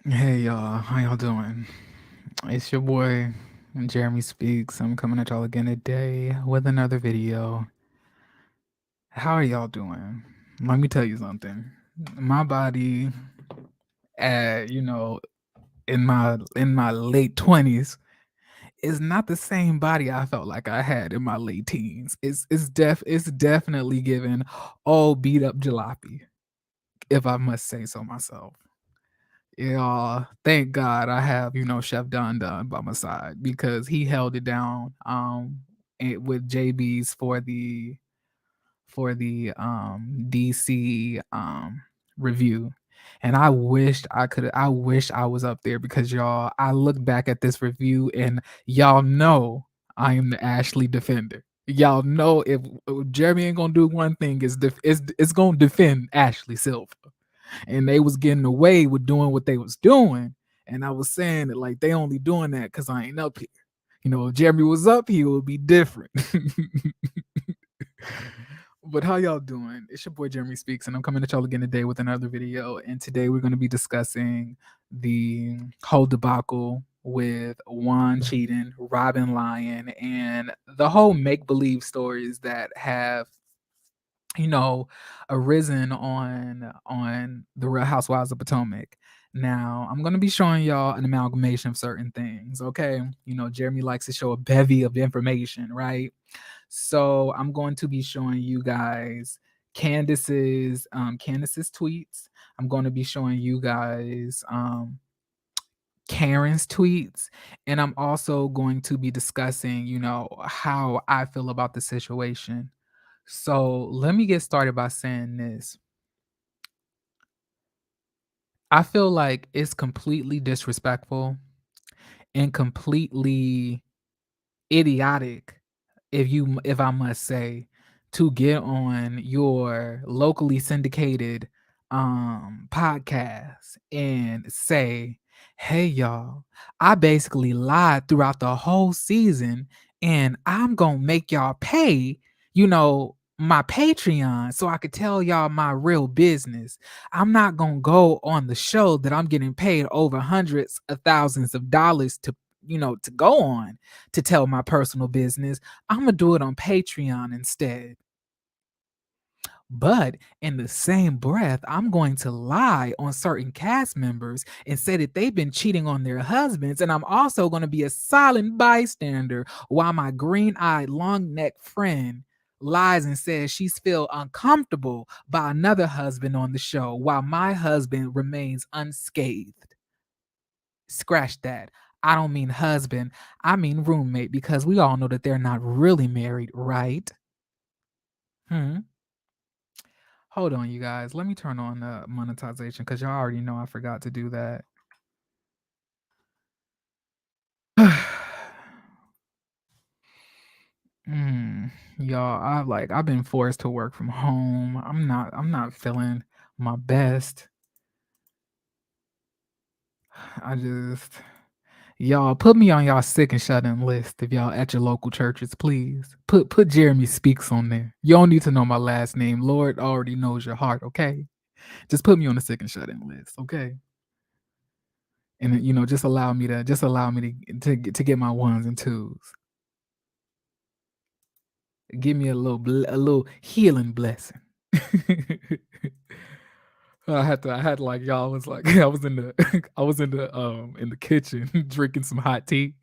Hey y'all, how y'all doing? It's your boy Jeremy Speaks. I'm coming at y'all again today with another video. How are y'all doing? Let me tell you something. My body, you know, in my late 20s is not the same body I felt like I had in my late teens. It's definitely given all beat up jalopy, if I must say so myself. Yeah, thank God I have, Chef Don Don by my side because he held it down with JB's for the DC review. And I wish I was up there because y'all I look back at this review and y'all know I am the Ashley defender. Y'all know if Jeremy ain't gonna do one thing, it's gonna defend Ashley Silver, and they was getting away with doing what they was doing. And I was saying that like they only doing that because I ain't up here. If Jeremy was up here, it would be different. But how y'all doing? It's your boy Jeremy Speaks, and I'm coming at y'all again today with another video. And today we're going to be discussing the whole debacle with Juan cheating, Robyn lying, and the whole make believe stories that have you know, arisen on the Real Housewives of Potomac. Now, I'm gonna be showing y'all an amalgamation of certain things. Okay, Jeremy likes to show a bevy of information, right? So I'm going to be showing you guys Candace's tweets. I'm going to be showing you guys Karen's tweets, and I'm also going to be discussing, how I feel about the situation. So let me get started by saying this. I feel like it's completely disrespectful and completely idiotic, if I must say, to get on your locally syndicated podcast and say, "Hey y'all, I basically lied throughout the whole season and I'm going to make y'all pay, my Patreon so I could tell y'all my real business. I'm not going to go on the show that I'm getting paid over hundreds of thousands of dollars to go on to tell my personal business. I'm gonna do it on Patreon instead. But in the same breath, I'm going to lie on certain cast members and say that they've been cheating on their husbands. And I'm also going to be a silent bystander while my green eyed, long necked friend lies and says she's feel uncomfortable by another husband on the show while my husband remains unscathed. Scratch that. I don't mean husband, I mean roommate, because we all know that they're not really married, right? Hmm. Hold on, you guys. Let me turn on the monetization because y'all already know I forgot to do that. Mm, y'all, I've been forced to work from home. I'm not feeling my best. I just Y'all put me on y'all sick and shut in list if y'all at your local churches, please. Put Jeremy Speaks on there. You don't need to know my last name. Lord already knows your heart, okay? Just put me on the sick and shut in list, okay? And just allow me to get my ones and twos. Give me a little healing blessing. I had like y'all was like I was in the in the kitchen drinking some hot tea,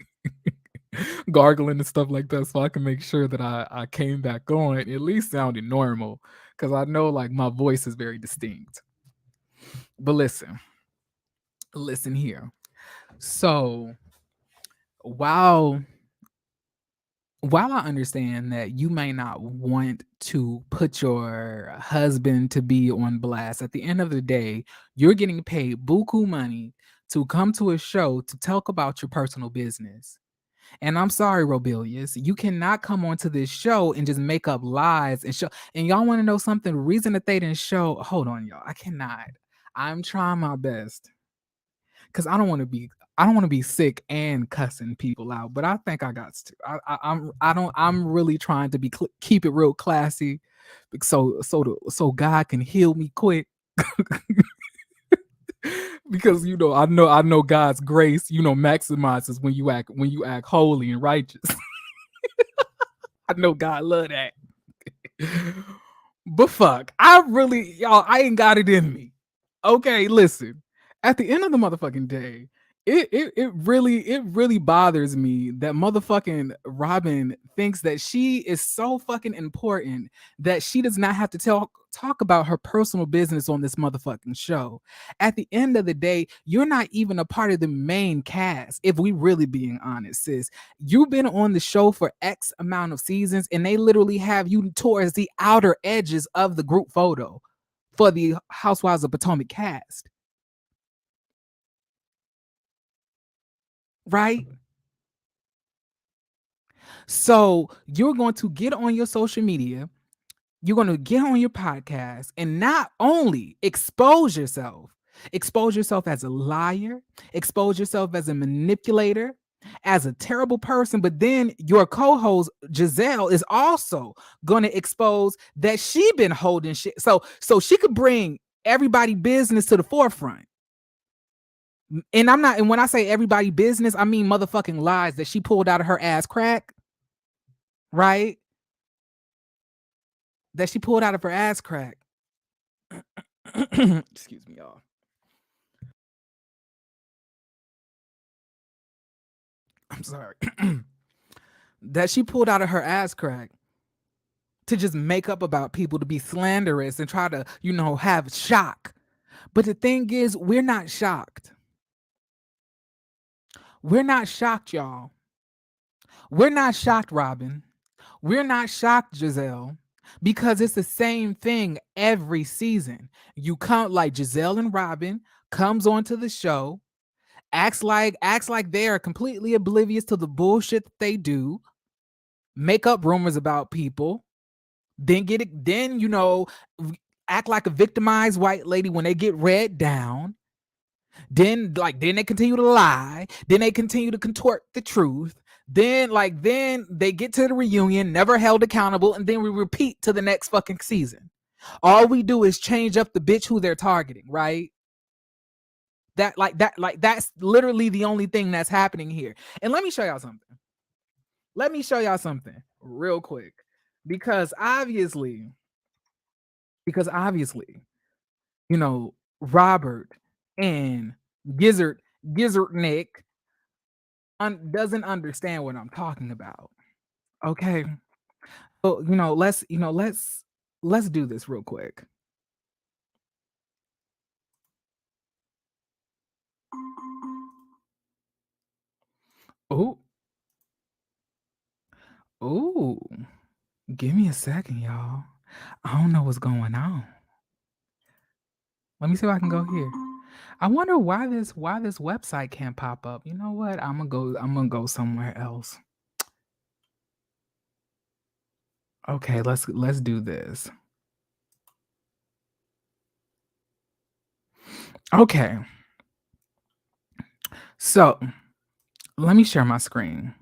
gargling and stuff like that, so I can make sure that I came back on at least sounding normal, because I know like my voice is very distinct. But listen here. So while while I understand that you may not want to put your husband to be on blast, at the end of the day, you're getting paid buku money to come to a show to talk about your personal business. And I'm sorry, Robilius, you cannot come onto this show and just make up lies and show. And y'all want to know something? The reason that they didn't show, hold on, y'all. I cannot. I'm trying my best because I don't want to be sick and cussing people out, but I think I got to. I'm really trying to keep it real classy, so God can heal me quick. because I know God's grace, maximizes when you act holy and righteous. I know God love that. But fuck, I ain't got it in me. Okay, listen. At the end of the motherfucking day, it really bothers me that motherfucking Robyn thinks that she is so fucking important that she does not have to talk about her personal business on this motherfucking show. At the end of the day, you're not even a part of the main cast, if we really being honest, sis. You've been on the show for X amount of seasons, and they literally have you towards the outer edges of the group photo for the Housewives of Potomac cast. Right? So you're going to get on your social media, you're going to get on your podcast, and not only expose yourself as a liar, expose yourself as a manipulator, as a terrible person, but then your co-host Giselle is also going to expose that she been holding shit. So she could bring everybody business to the forefront. And when I say everybody business, I mean motherfucking lies that she pulled out of her ass crack, right? That she pulled out of her ass crack. Excuse me, y'all. I'm sorry. That she pulled out of her ass crack to just make up about people, to be slanderous and try to, have shock. But the thing is, we're not shocked. We're not shocked, y'all. We're not shocked, Robyn. We're not shocked, Giselle, because it's the same thing every season. You come like Giselle and Robyn comes onto the show, acts like they are completely oblivious to the bullshit that they do, make up rumors about people, then act like a victimized white lady when they get read down. Then they continue to lie. Then they continue to contort the truth. Then they get to the reunion, never held accountable, and then we repeat to the next fucking season. All we do is change up the bitch who they're targeting, right? That's literally the only thing that's happening here. And let me show y'all something real quick. Because obviously, Robert and Gizzard Nick doesn't understand what I'm talking about. Okay. So, let's do this real quick. Oh, oh, give me a second, y'all. I don't know what's going on. Let me see if I can go here. I wonder why this website can't pop up. You know what? I'm gonna go somewhere else. Okay, let's do this. Okay. So, let me share my screen.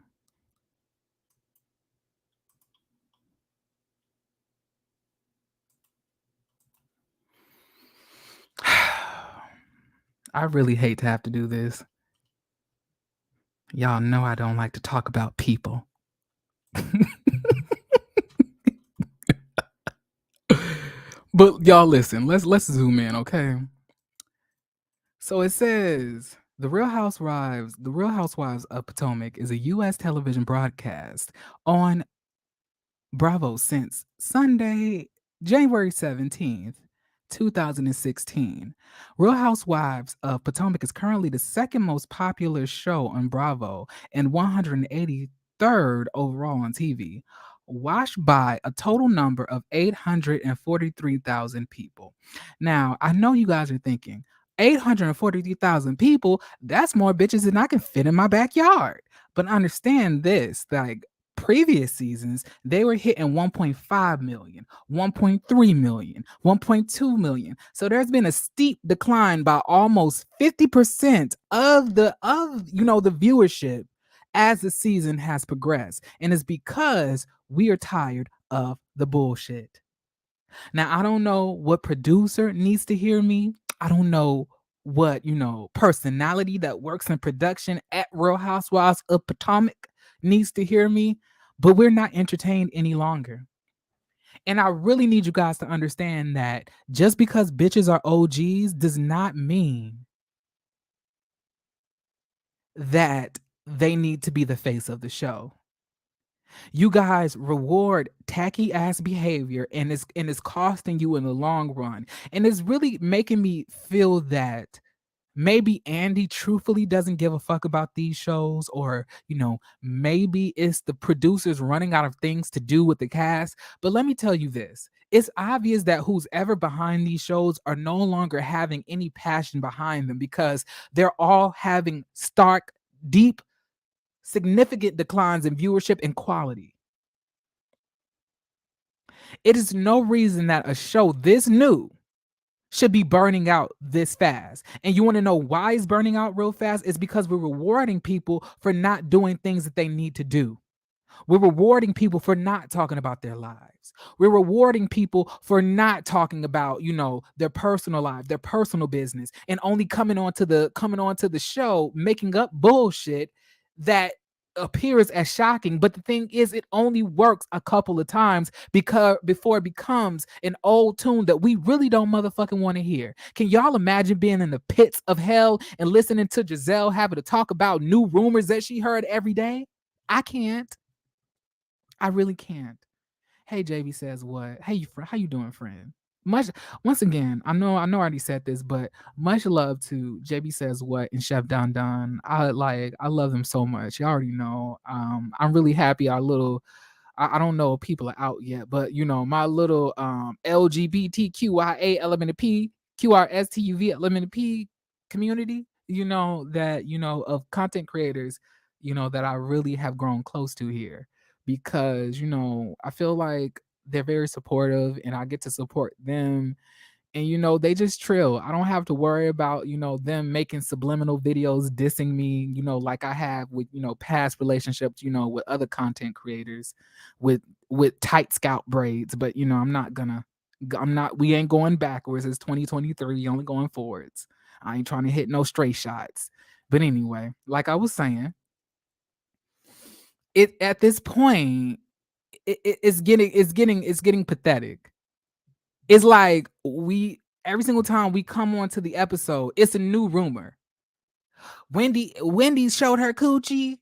I really hate to have to do this. Y'all know I don't like to talk about people. But y'all listen, let's zoom in, okay? So it says The Real Housewives of Potomac is a US television broadcast on Bravo since Sunday, January 17th, 2016. Real Housewives of Potomac is currently the second most popular show on Bravo and 183rd overall on TV, watched by a total number of 843,000 people. Now, I know you guys are thinking, 843,000 people, that's more bitches than I can fit in my backyard. But understand this, like, previous seasons, they were hitting 1.5 million, 1.3 million, 1.2 million. So there's been a steep decline by almost 50% of the viewership as the season has progressed. And it's because we are tired of the bullshit. Now, I don't know what producer needs to hear me. I don't know what, personality that works in production at Real Housewives of Potomac needs to hear me, but we're not entertained any longer. And I really need you guys to understand that just because bitches are OGs does not mean that they need to be the face of the show. You guys reward tacky ass behavior, and it's costing you in the long run. And it's really making me feel that maybe Andy truthfully doesn't give a fuck about these shows, or maybe it's the producers running out of things to do with the cast. But let me tell you this, it's obvious that who's ever behind these shows are no longer having any passion behind them, because they're all having stark, deep, significant declines in viewership and quality. It is no reason that a show this new should be burning out this fast. And you want to know why it's burning out real fast? It's because we're rewarding people for not doing things that they need to do. We're rewarding people for not talking about their lives. We're rewarding people for not talking about, their personal life, their personal business, and only coming onto the show making up bullshit that appears as shocking. But the thing is, it only works a couple of times before it becomes an old tune that we really don't motherfucking want to hear. Can y'all imagine being in the pits of hell and listening to Giselle having to talk about new rumors that she heard every day? I can't. I really can't. Hey, JB says what? Hey, how you doing, friend? Once again, I know I already said this, but much love to JB says what and Chef Don Don. I love them so much. You already know. I'm really happy our little, I don't know if people are out yet, but my little LGBTQIA element of P, QRSTUV element of P community, of content creators, that I really have grown close to here, because I feel like they're very supportive and I get to support them, and they just trill. I don't have to worry about them making subliminal videos dissing me, like I have with past relationships, with other content creators with tight scalp braids. But we ain't going backwards. It's 2023, only going forwards. I ain't trying to hit no straight shots. But anyway, like I was saying, it at this point, it's getting pathetic. It's like every single time we come onto the episode, it's a new rumor. Wendy showed her coochie.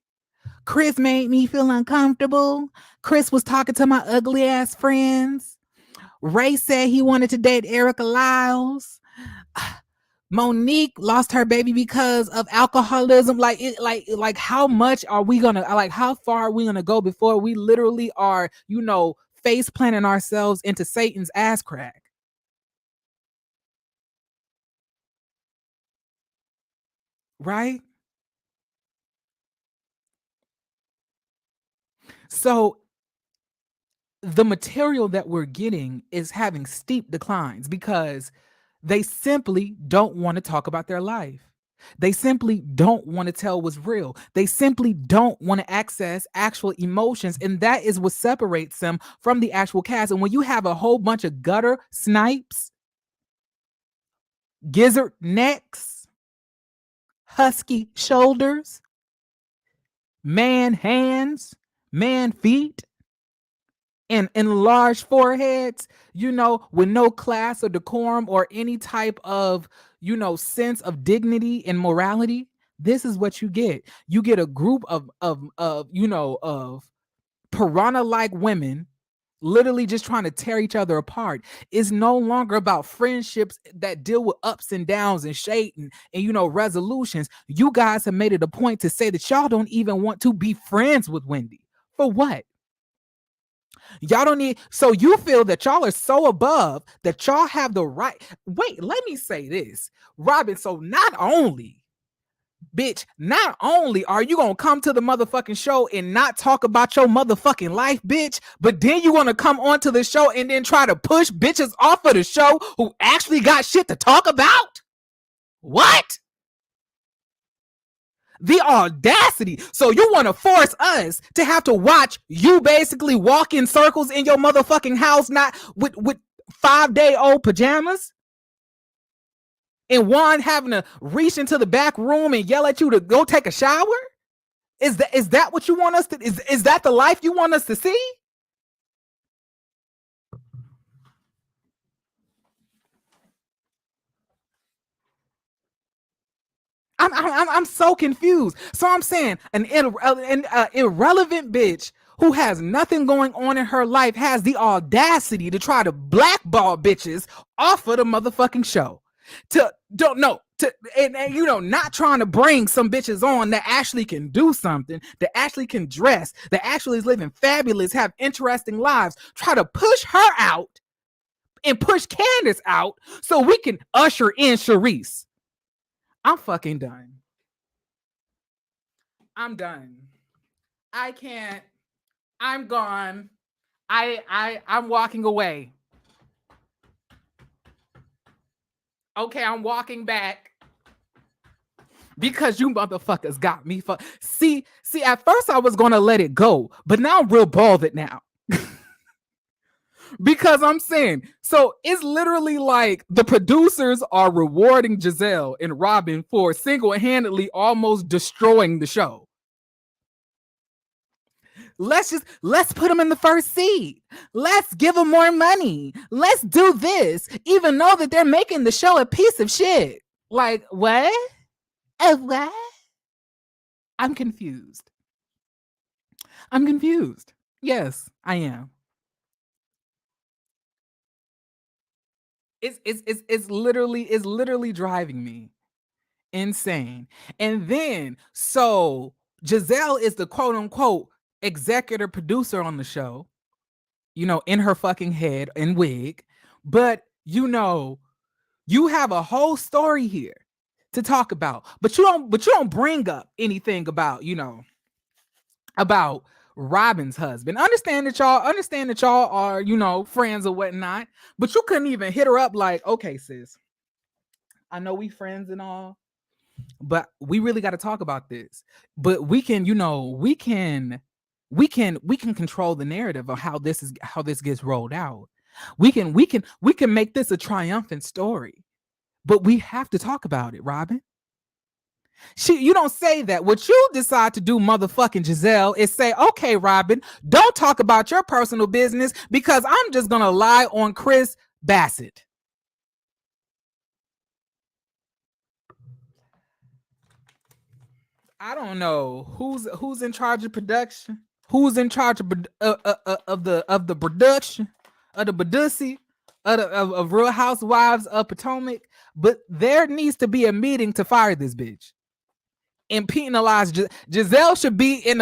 Chris made me feel uncomfortable. Chris was talking to my ugly ass friends. Ray said he wanted to date Erica Lyles. Monique lost her baby because of alcoholism. Like how much are we gonna, how far are we gonna go before we literally are, face planting ourselves into Satan's ass crack? Right? So the material that we're getting is having steep declines because they simply don't want to talk about their life. They simply don't want to tell what's real. They simply don't want to access actual emotions. And that is what separates them from the actual cast. And when you have a whole bunch of gutter snipes, gizzard necks, husky shoulders, man hands, man feet, and enlarged foreheads, with no class or decorum or any type of, sense of dignity and morality, this is what you get. You get a group of piranha-like women literally just trying to tear each other apart. It's no longer about friendships that deal with ups and downs and shade and resolutions. You guys have made it a point to say that y'all don't even want to be friends with Wendy. For what? Y'all don't need, so you feel that y'all are so above that y'all have the right. Wait, let me say this, Robyn. So not only are you gonna come to the motherfucking show and not talk about your motherfucking life, bitch, but then you gonna come onto the show and then try to push bitches off of the show who actually got shit to talk about? What? The audacity. So you want to force us to have to watch you basically walk in circles in your motherfucking house, not with 5-day-old pajamas? and Juan having to reach into the back room and yell at you to go take a shower? Is that what you want us to? Is that the life you want us to see? I'm so confused. So I'm saying an irrelevant bitch who has nothing going on in her life has the audacity to try to blackball bitches off of the motherfucking show. Not trying to bring some bitches on that actually can do something, that actually can dress, that actually is living fabulous, have interesting lives. Try to push her out and push Candace out so we can usher in Charisse. I'm fucking done. I'm done. I can't. I'm gone. I'm walking away. Okay, I'm walking back. Because you motherfuckers got me. See, at first I was gonna let it go, but now I'm real bothered now. Because I'm saying, so it's literally like the producers are rewarding Giselle and Robyn for single-handedly almost destroying the show. Let's put them in the first seat. Let's give them more money. Let's do this, even though that they're making the show a piece of shit. Like, what? What? I'm confused. Yes, I am. It's literally driving me insane. And then so Giselle is the quote unquote executive producer on the show, in her fucking head and wig. But you have a whole story here to talk about, but you don't bring up anything about about Robyn's husband. Understand that y'all are friends or whatnot, but you couldn't even hit her up like, okay, sis, I know we friends and all, but we really got to talk about this. But we can control the narrative of how this gets rolled out. We can make this a triumphant story, but we have to talk about it, Robyn. You don't say that. What you decide to do, motherfucking Giselle, is say, okay, Robyn, don't talk about your personal business because I'm just gonna lie on Chris Bassett. I don't know who's in charge of production, who's in charge of the production of the Badusi of Real Housewives of Potomac, but there needs to be a meeting to fire this bitch and penalize Giselle. Should be in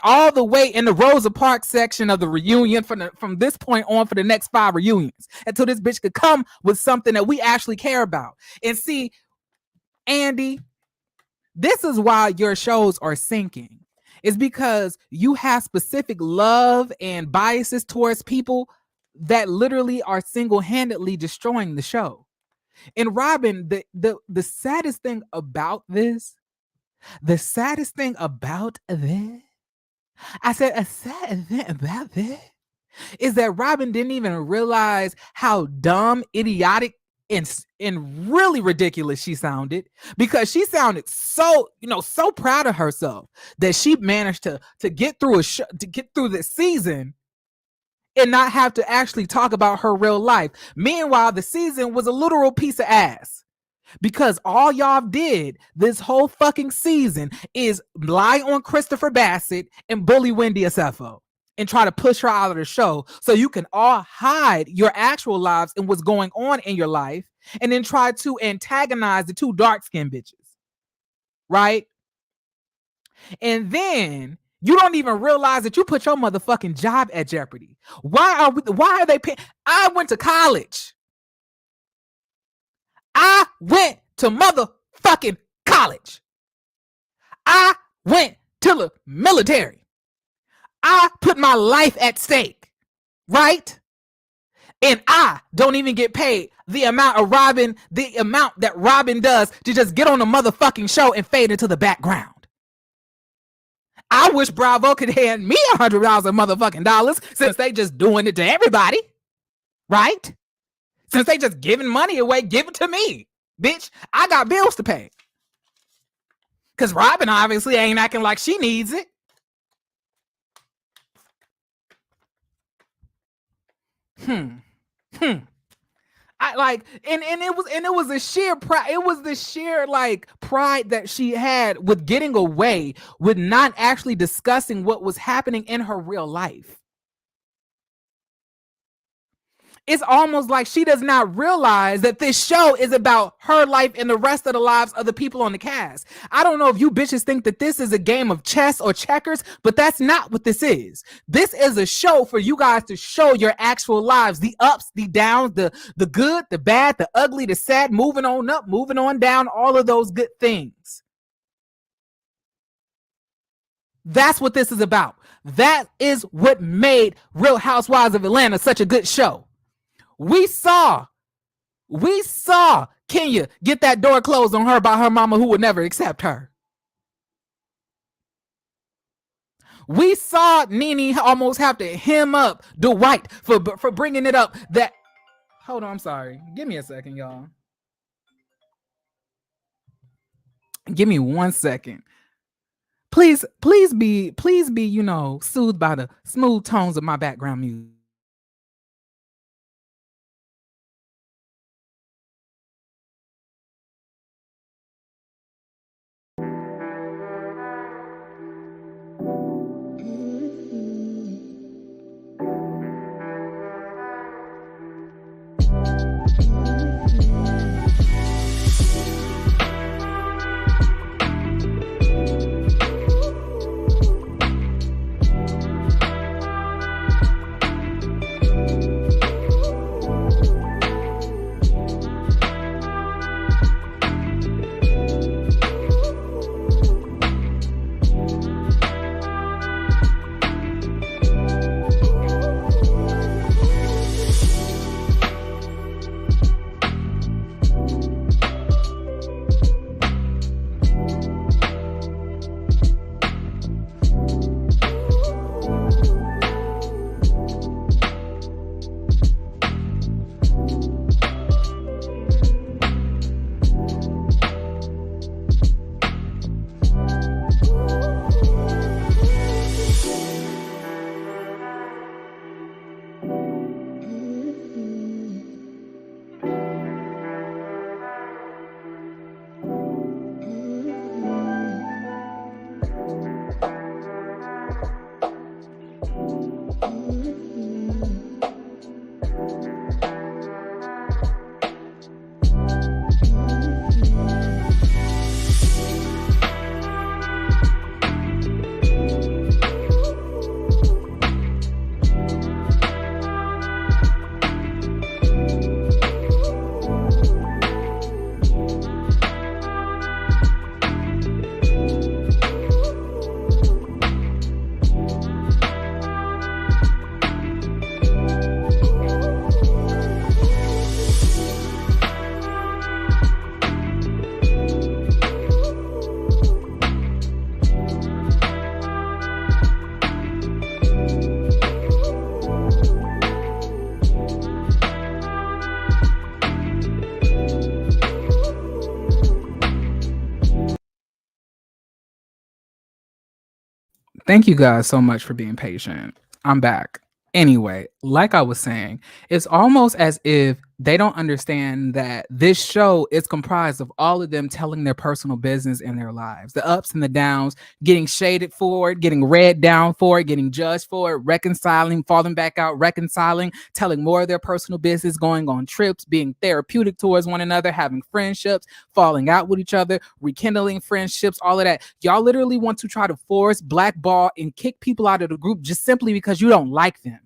all the way in the Rosa Parks section of the reunion from this point on for the next 5 reunions until this bitch could come with something that we actually care about. And see, Andy, this is why your shows are sinking. It's because you have specific love and biases towards people that literally are single-handedly destroying the show. And Robyn, the saddest thing about this, I said a sad thing about this is that Robyn didn't even realize how dumb, idiotic, and really ridiculous she sounded, because she sounded so proud of herself that she managed to get through this season and not have to actually talk about her real life. Meanwhile, the season was a literal piece of ass, because all y'all did this whole fucking season is lie on Christopher Bassett and bully Wendy Asefo and try to push her out of the show so you can all hide your actual lives and what's going on in your life, and then try to antagonize the 2 dark-skinned bitches, right? And then you don't even realize that you put your motherfucking job at jeopardy. Why are they paying? I went to college. I went to motherfucking college. I went to the military. I put my life at stake, right? And I don't even get paid the amount that Robyn does to just get on the motherfucking show and fade into the background. I wish Bravo could hand me $100 of motherfucking dollars, since they just doing it to everybody, right? Since they just giving money away, give it to me. Bitch, I got bills to pay. Because Robyn obviously ain't acting like she needs it. I like, and it was a sheer pride. It was the sheer like pride that she had with getting away with not actually discussing what was happening in her real life. It's almost like she does not realize that this show is about her life and the rest of the lives of the people on the cast. I don't know if you bitches think that this is a game of chess or checkers, but that's not what this is. This is a show for you guys to show your actual lives, the ups, the downs, the good, the bad, the ugly, the sad, moving on up, moving on down, all of those good things. That's what this is about. That is what made Real Housewives of Atlanta such a good show. We saw Kenya get that door closed on her by her mama who would never accept her. We saw Nene almost have to hem up Dwight for bringing it up that, hold on, I'm sorry. Give me a second, y'all. Give me 1 second. Please be, you know, soothed by the smooth tones of my background music. Thank you guys so much for being patient. I'm back. Anyway, like I was saying, it's almost as if they don't understand that this show is comprised of all of them telling their personal business in their lives, the ups and the downs, getting shaded for it, getting read down for it, getting judged for it, reconciling, falling back out, reconciling, telling more of their personal business, going on trips, being therapeutic towards one another, having friendships, falling out with each other, rekindling friendships, all of that. Y'all literally want to try to force, blackball, and kick people out of the group just simply because you don't like them.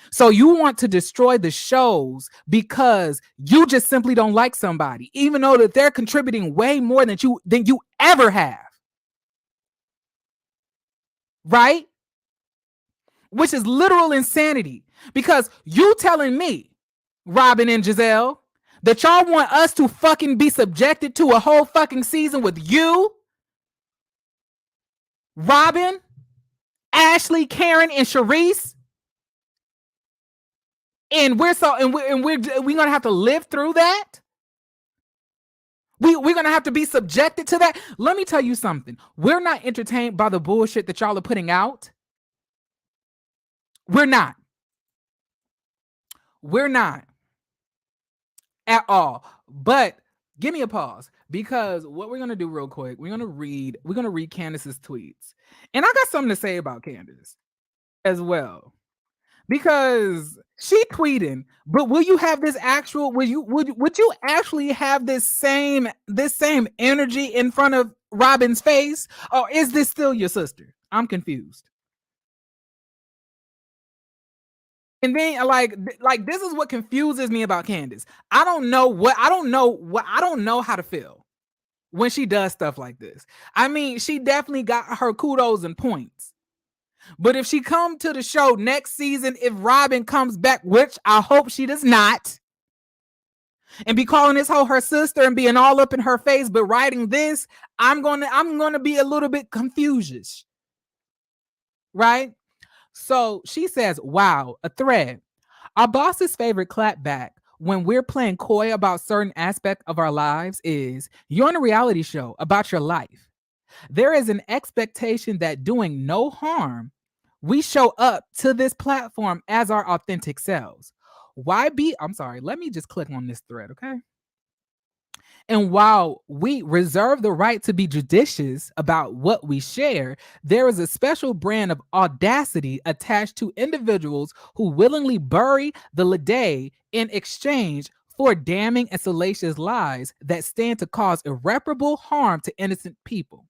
So you want to destroy the shows because you just simply don't like somebody, even though that they're contributing way more than you ever have. Right? Which is literal insanity, because you telling me, Robyn and Giselle, that y'all want us to fucking be subjected to a whole fucking season with you, Robyn, Ashley, Karen, and Sharice, and we're gonna have to live through that? We're gonna have to be subjected to that. Let me tell you something. We're not entertained by the bullshit that y'all are putting out. We're not. We're not at all. But give me a pause, because what we're gonna do real quick, we're gonna read Candace's tweets. And I got something to say about Candace as well. Because she tweeting, but will you have this actual, would you actually have this same energy in front of Robyn's face? Or is this still your sister? I'm confused. And then like this is what confuses me about Candace. I don't know how to feel when she does stuff like this. I mean, she definitely got her kudos and points. But if she come to the show next season, if Robyn comes back, which I hope she does not, and be calling this hoe her sister and being all up in her face, but writing this, I'm gonna be a little bit confused, right? So she says, wow, a thread. Our boss's favorite clapback when we're playing coy about certain aspect of our lives is, you're on a reality show about your life. There is an expectation that doing no harm, we show up to this platform as our authentic selves. I'm sorry, let me just click on this thread, okay? And while we reserve the right to be judicious about what we share, there is a special brand of audacity attached to individuals who willingly bury the leday in exchange for damning and salacious lies that stand to cause irreparable harm to innocent people.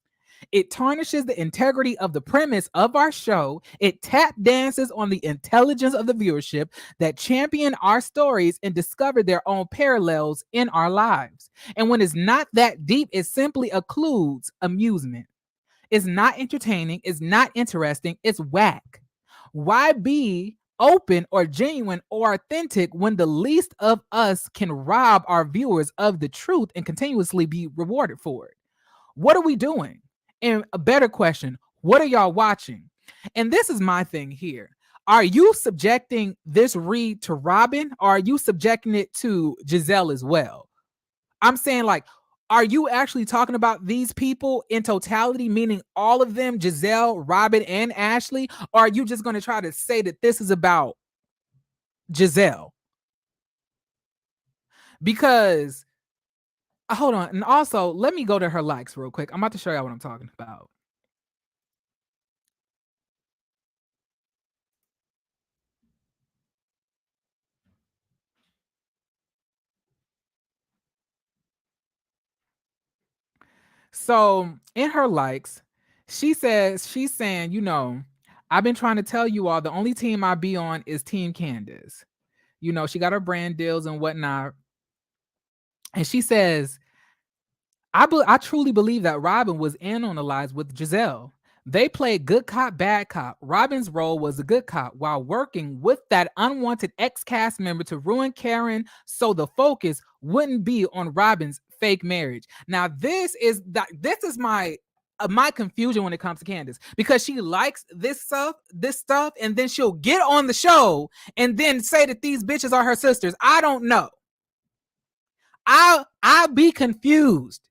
It tarnishes the integrity of the premise of our show. It tap dances on the intelligence of the viewership that champion our stories and discover their own parallels in our lives. And when it's not that deep, it simply occludes amusement. It's not entertaining. It's not interesting. It's whack. Why be open or genuine or authentic when the least of us can rob our viewers of the truth and continuously be rewarded for it? What are we doing? And a better question, what are y'all watching? And this is my thing here. Are you subjecting this read to Robyn, or are you subjecting it to Giselle as well? I'm saying, like, are you actually talking about these people in totality, meaning all of them, Giselle, Robyn, and Ashley? Or are you just going to try to say that this is about Giselle? Because, hold on. And also, let me go to her likes real quick. I'm about to show y'all what I'm talking about. So in her likes, she's saying, you know, I've been trying to tell you all the only team I be on is Team Candace. You know, she got her brand deals and whatnot. And she says, I truly believe that Robyn was in on the lies with Giselle. They played good cop, bad cop. Robyn's role was a good cop while working with that unwanted ex-cast member to ruin Karen, so the focus wouldn't be on Robyn's fake marriage. Now, this is my confusion when it comes to Candace, because she likes this stuff, and then she'll get on the show and then say that these bitches are her sisters. I don't know. I'll be confused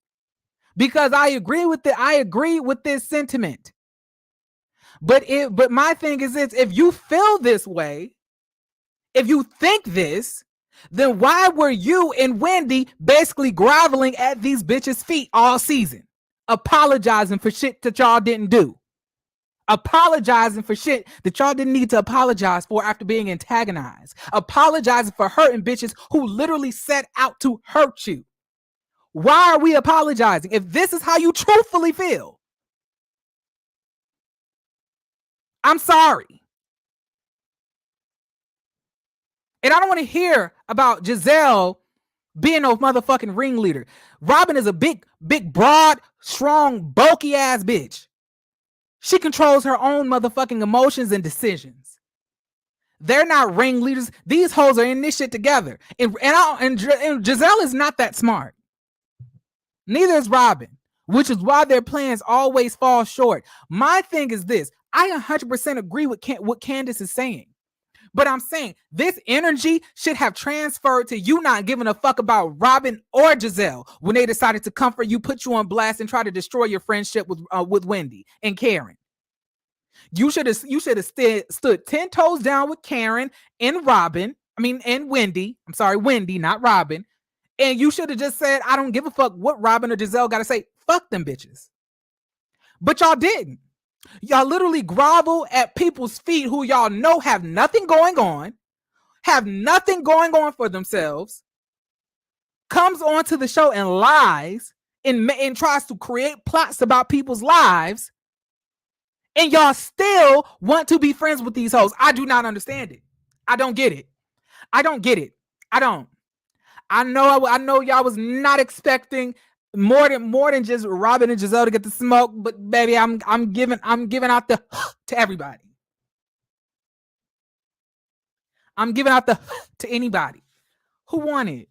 because I agree with this sentiment. But my thing is this: if you feel this way, if you think this, then why were you and Wendy basically groveling at these bitches' feet all season, apologizing for shit that y'all didn't do, apologizing for shit that y'all didn't need to apologize for after being antagonized, apologizing for hurting bitches who literally set out to hurt you? Why are we apologizing if this is how you truthfully feel? I'm sorry. And I don't want to hear about Giselle being no motherfucking ringleader. Robyn is a big, broad, strong, bulky ass bitch. She controls her own motherfucking emotions and decisions. They're not ringleaders. These hoes are in this shit together. And Giselle is not that smart. Neither is Robyn, which is why their plans always fall short. My thing is this: I 100% agree with what Candace is saying. But I'm saying this energy should have transferred to you not giving a fuck about Robyn or Giselle when they decided to comfort you, put you on blast, and try to destroy your friendship with Wendy and Karen. You should have stood 10 toes down with Karen and Robyn. I mean, and Wendy. I'm sorry, Wendy, not Robyn. And you should have just said, I don't give a fuck what Robyn or Giselle got to say. Fuck them bitches. But y'all didn't. Y'all literally grovel at people's feet who y'all know have nothing going on for themselves, comes onto the show and lies and tries to create plots about people's lives, and y'all still want to be friends with these hoes. I do not understand it. I don't get it. I know y'all was not expecting more than just Robyn and Giselle to get the smoke, but baby, I'm giving out the to everybody. I'm giving out the to anybody who want it.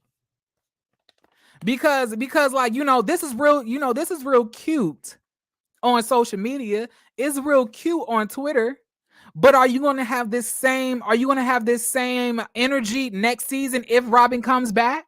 Because like, this is real cute on social media. It's real cute on Twitter. But are you going to have this same energy next season if Robyn comes back?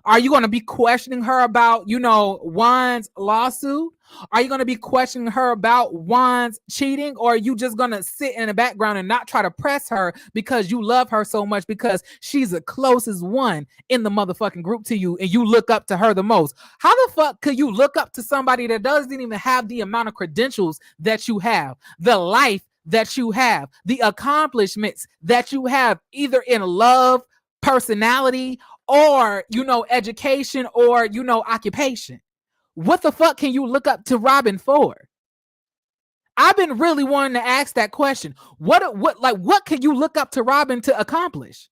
Are you going to be questioning her about, Juan's lawsuit? Are you going to be questioning her about Juan's cheating? Or are you just going to sit in the background and not try to press her because you love her so much because she's the closest one in the motherfucking group to you and you look up to her the most? How the fuck could you look up to somebody that doesn't even have the amount of credentials that you have, the life that you have, the accomplishments that you have, either in love, personality, or education, or occupation? What the fuck can you look up to Robyn for? I've been really wanting to ask that question. What can you look up to Robyn to accomplish?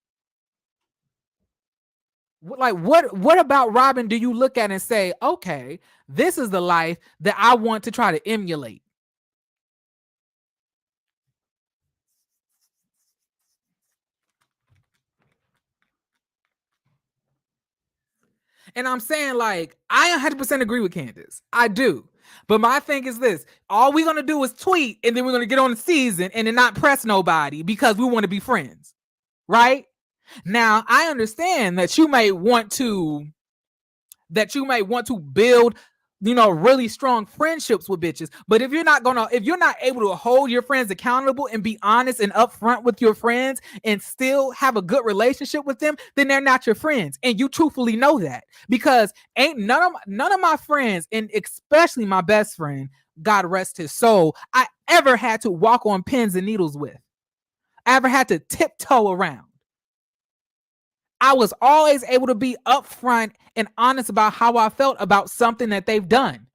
What about Robyn do you look at and say, okay, this is the life that I want to try to emulate? And I'm saying, like, I 100% agree with Candace. I do. But my thing is this. All we're going to do is tweet, and then we're going to get on the season and then not press nobody because we want to be friends. Right? Now, I understand that you may want to build, really strong friendships with bitches. But if you're not able to hold your friends accountable and be honest and upfront with your friends and still have a good relationship with them, then they're not your friends. And you truthfully know that, because ain't none of my friends, and especially my best friend, God rest his soul, I ever had to walk on pins and needles with. I ever had to tiptoe around. I was always able to be upfront and honest about how I felt about something that they've done,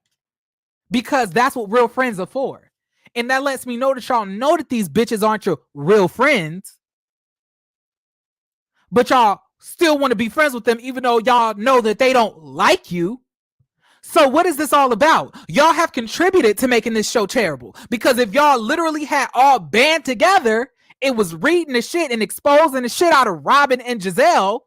because that's what real friends are for. And that lets me know that y'all know that these bitches aren't your real friends, but y'all still want to be friends with them even though y'all know that they don't like you. So what is this all about? Y'all have contributed to making this show terrible, because if y'all literally had all band together, it was reading the shit and exposing the shit out of Robyn and Giselle,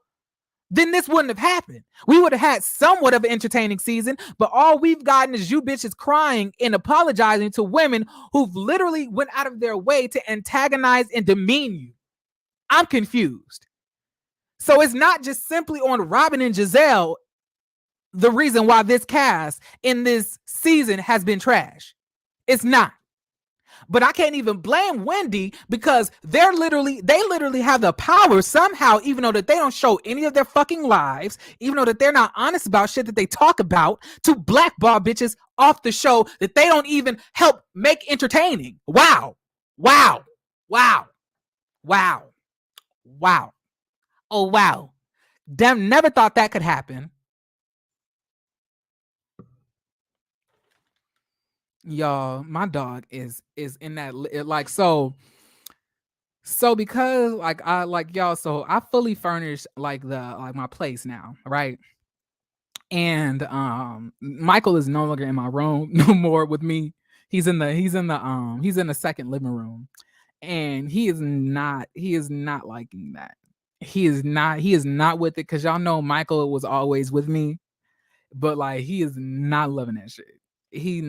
then this wouldn't have happened. We would have had somewhat of an entertaining season, but all we've gotten is you bitches crying and apologizing to women who've literally went out of their way to antagonize and demean you. I'm confused. So it's not just simply on Robyn and Giselle the reason why this cast in this season has been trash. It's not. But I can't even blame Wendy, because they literally have the power somehow, even though that they don't show any of their fucking lives, even though that they're not honest about shit that they talk about, to blackball bitches off the show that they don't even help make entertaining. Wow. Oh, wow. Damn, never thought that could happen. Y'all, my dog is in that, like, so because so I fully furnished like my place now, right? And Michael is no longer in my room no more with me. He's in the second living room, and he is not liking that. He is not with it, because y'all know Michael was always with me, but like, he is not loving that shit. He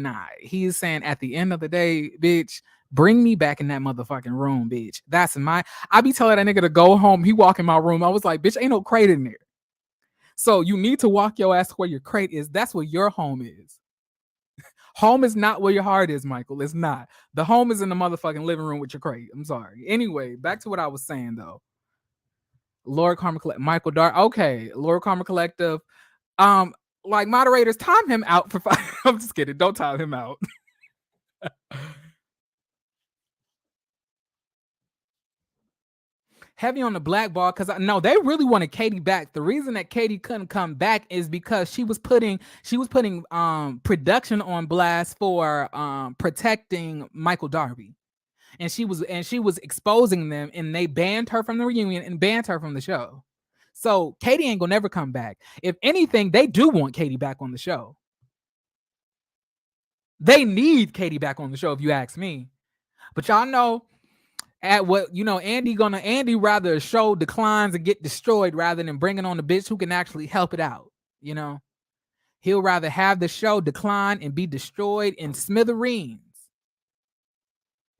is saying, at the end of the day, bitch, Bring me back in that motherfucking room, bitch. I be telling that nigga to go home. He walk in my room. I was like, bitch, ain't no crate in there. So you need to walk your ass where your crate is. That's where your home is. Home is not where your heart is, Michael. It's not. The home is in the motherfucking living room with your crate. I'm sorry. Anyway, back to what I was saying though. Lord Karma Collective, Michael Dark. Okay, Lord Karma Collective. Like moderators, time him out for 5. I'm just kidding. Don't time him out. Heavy on the blackball because no, they really wanted Katie back. The reason that Katie couldn't come back is because she was putting production on blast for protecting Michael Darby. And she was exposing them, and they banned her from the reunion and banned her from the show. So Katie ain't gonna never come back. If anything, they do want Katie back on the show. They need Katie back on the show, if you ask me. But y'all know, at what Andy rather a show declines and get destroyed rather than bringing on a bitch who can actually help it out. He'll rather have the show decline and be destroyed in smithereens.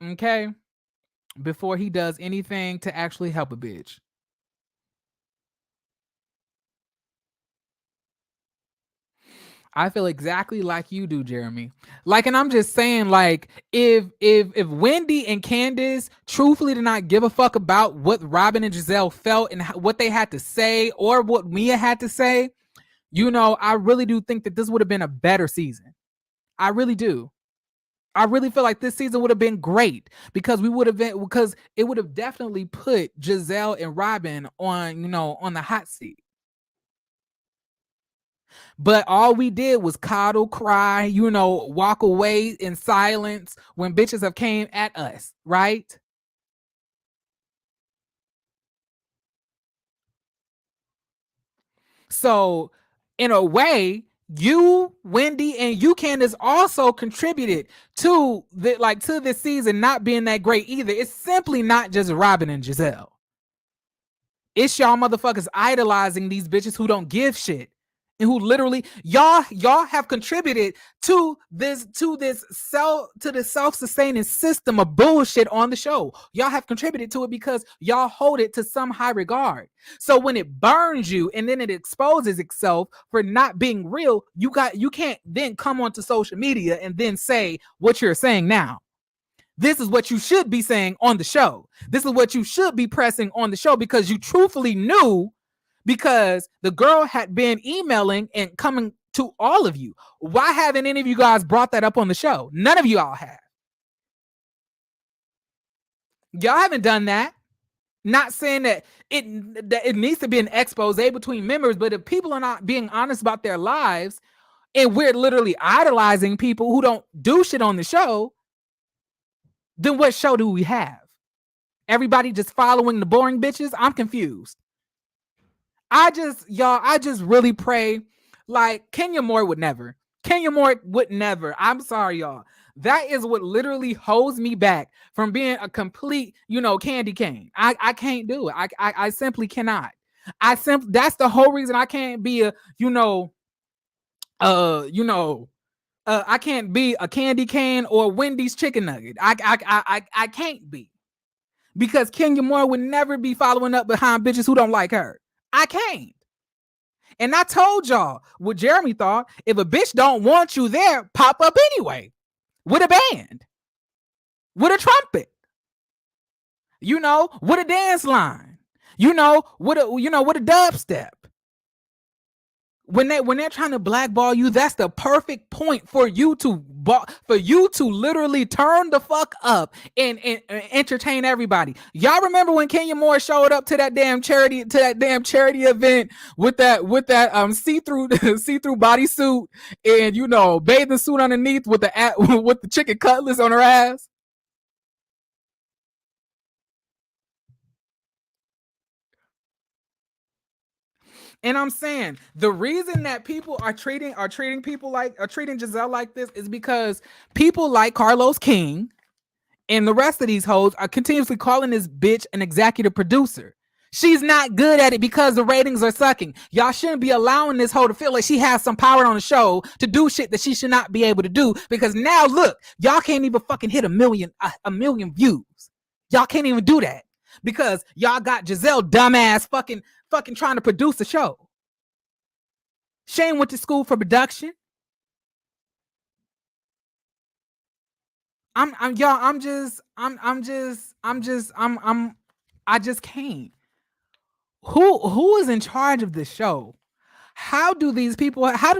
Okay, before he does anything to actually help a bitch. I feel exactly like you do, Jeremy. And I'm just saying, if Wendy and Candace truthfully did not give a fuck about what Robyn and Giselle felt and what they had to say or what Mia had to say, I really do think that this would have been a better season. I really do. I really feel like this season would have been great because it would have definitely put Giselle and Robyn on the hot seat. But all we did was coddle, cry, walk away in silence when bitches have came at us, right? So, in a way, you, Wendy, and you, Candace, also contributed to this season not being that great either. It's simply not just Robyn and Giselle. It's y'all motherfuckers idolizing these bitches who don't give shit. And who literally y'all have contributed to this self-sustaining system of bullshit on the show. Y'all have contributed to it because y'all hold it to some high regard. So when it burns you and then it exposes itself for not being real, you can't then come onto social media and then say what you're saying now. This is what you should be saying on the show. This is what you should be pressing on the show because you truthfully knew. Because the girl had been emailing and coming to all of you. Why haven't any of you guys brought that up on the show? None of you all have. Y'all haven't done that. Not saying that it needs to be an expose between members, but if people are not being honest about their lives and we're literally idolizing people who don't do shit on the show, then what show do we have? Everybody just following the boring bitches? I'm confused. I just really pray Kenya Moore would never. I'm sorry, y'all. That is what literally holds me back from being a complete, candy cane. I can't do it. I simply cannot. That's the whole reason I can't be I can't be a candy cane or Wendy's chicken nugget. I can't be. Because Kenya Moore would never be following up behind bitches who don't like her. I can't. And I told y'all what Jeremy thought. If a bitch don't want you there, pop up anyway. With a band. With a trumpet. With a dance line. With a dubstep. When they're trying to blackball you, that's the perfect point for you to literally turn the fuck up and entertain everybody. Y'all remember when Kenya Moore showed up to that damn charity event with that see-through bodysuit and bathing suit underneath with the chicken cutlets on her ass? And I'm saying the reason that people are treating Giselle like this is because people like Carlos King and the rest of these hoes are continuously calling this bitch an executive producer. She's not good at it because the ratings are sucking. Y'all shouldn't be allowing this hoe to feel like she has some power on the show to do shit that she should not be able to do. Because now look, y'all can't even fucking hit a million views. Y'all can't even do that because y'all got Giselle dumbass fucking trying to produce a show. Shane went to school for production. I just can't. Who is in charge of this show? How do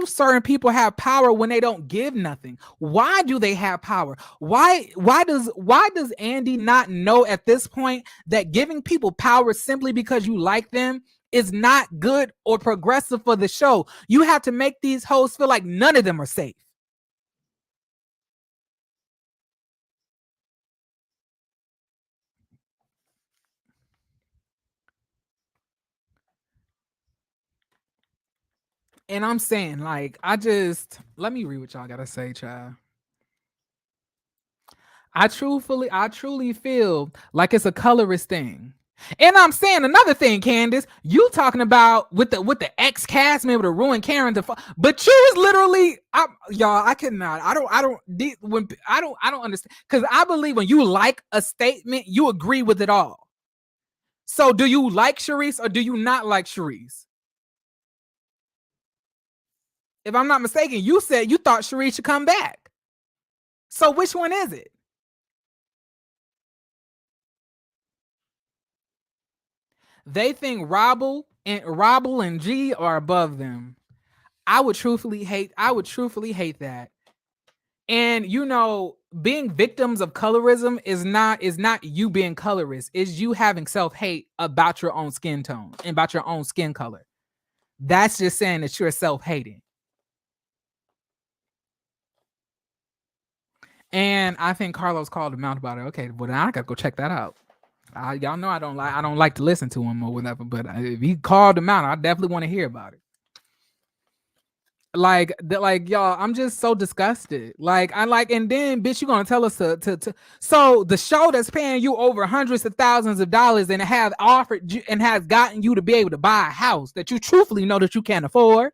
certain people have power when they don't give nothing? Why do they have power? Why does Andy not know at this point that giving people power simply because you like them is not good or progressive for the show? You have to make these hosts feel like none of them are safe. And I'm saying, like, let me read what y'all gotta say, child. I truly feel like it's a colorist thing. And I'm saying another thing, Candace, you talking about with the ex cast member to ruin Karen but you was literally, y'all. I cannot. I don't understand, because I believe when you like a statement, you agree with it all. So do you like Charisse or do you not like Charisse? If I'm not mistaken, you said you thought Charisse should come back. So which one is it? They think Robble and G are above them. I would truthfully hate that. And you know, being victims of colorism is not you being colorist, is you having self-hate about your own skin tone and about your own skin color. That's just saying that you're self-hating. And I think Carlos called him out about it. Okay, well, now I gotta go check that out. Y'all know I don't like to listen to him or whatever, but if he called him out, I definitely want to hear about it. Like y'all, I'm just so disgusted. And then bitch, you gonna tell us to so the show that's paying you over hundreds of thousands of dollars and have offered you and has gotten you to be able to buy a house that you truthfully know that you can't afford.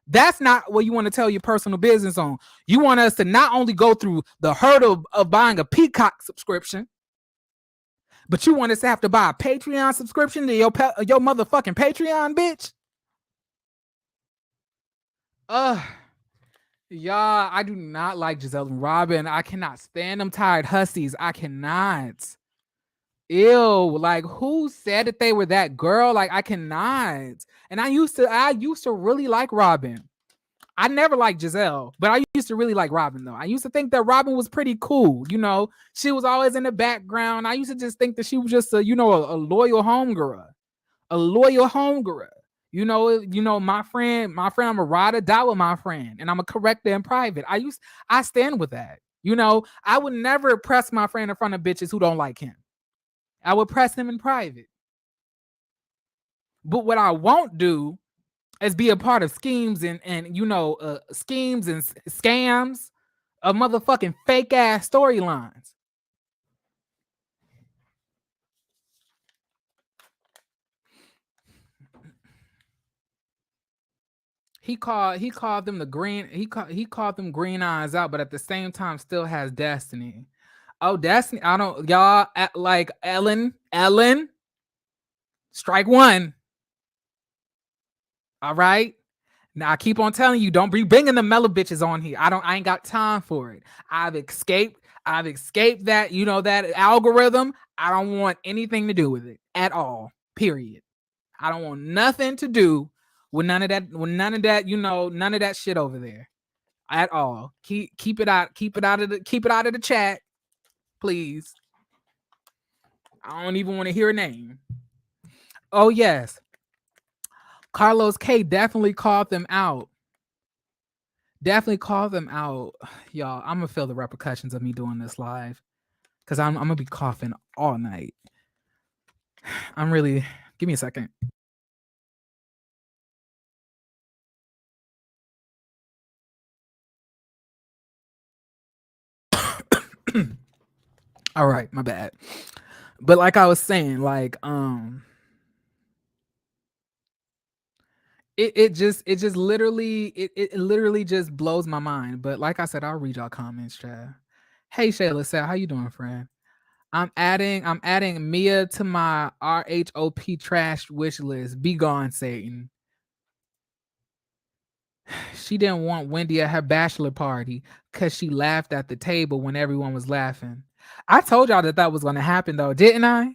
That's not what you want to tell your personal business on. You want us to not only go through the hurdle of buying a Peacock subscription, but you want us to have to buy a Patreon subscription to your motherfucking Patreon, bitch. Y'all, I do not like Giselle and Robyn. I cannot stand them tired hussies. I cannot. Ew, like who said that they were that girl? Like I cannot. And I used to really like Robyn. I never liked Giselle, but I used to really like Robyn though. I used to think that Robyn was pretty cool. You know, she was always in the background. I used to just think that she was just a loyal homegirl. A loyal homegirl. You know, my friend, I'm a ride or die with my friend, and I'm a corrector in private. I stand with that. You know, I would never press my friend in front of bitches who don't like him. I would press him in private. But what I won't do is be a part of schemes and schemes and scams of motherfucking fake ass storylines. He called them them green eyes out, but at the same time still has Destiny. Oh, Destiny, I don't, y'all, like Ellen, strike one. All right. Now I keep on telling you, don't be bringing the mellow bitches on here. I ain't got time for it. I've escaped that, that algorithm. I don't want anything to do with it at all. Period. I don't want nothing to do with none of that, none of that shit over there at all. Keep it out of the chat, please. I don't even want to hear a name. Oh yes. Carlos K definitely called them out. Definitely call them out. Y'all, I'm gonna feel the repercussions of me doing this live, because I'm gonna be coughing all night. Give me a second. All right, my bad. But like I was saying, like It just literally it literally just blows my mind. But like I said, I'll read y'all comments, Chad. Hey Shayla said, how you doing, friend? I'm adding Mia to my RHOP trash wish list. Be gone, Satan. She didn't want Wendy at her bachelor party because she laughed at the table when everyone was laughing. I told y'all that was gonna happen though, didn't I?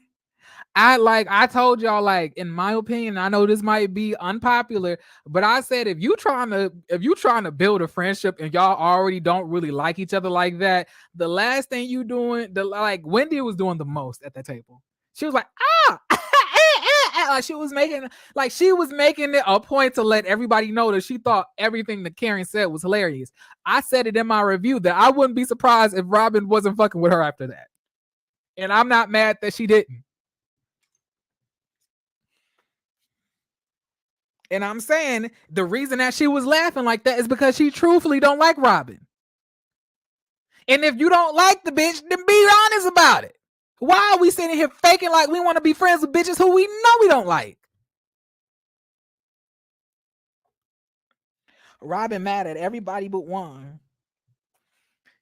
I told y'all, like, in my opinion, I know this might be unpopular, but I said if you trying to build a friendship and y'all already don't really like each other like that, the last thing you doing, like Wendy was doing the most at that table. She was like, ah, like she was making it a point to let everybody know that she thought everything that Karen said was hilarious. I said it in my review that I wouldn't be surprised if Robyn wasn't fucking with her after that. And I'm not mad that she didn't. And I'm saying the reason that she was laughing like that is because she truthfully don't like Robyn. And if you don't like the bitch, then be honest about it. Why are we sitting here faking like we want to be friends with bitches who we know we don't like? Robyn mad at everybody but Juan.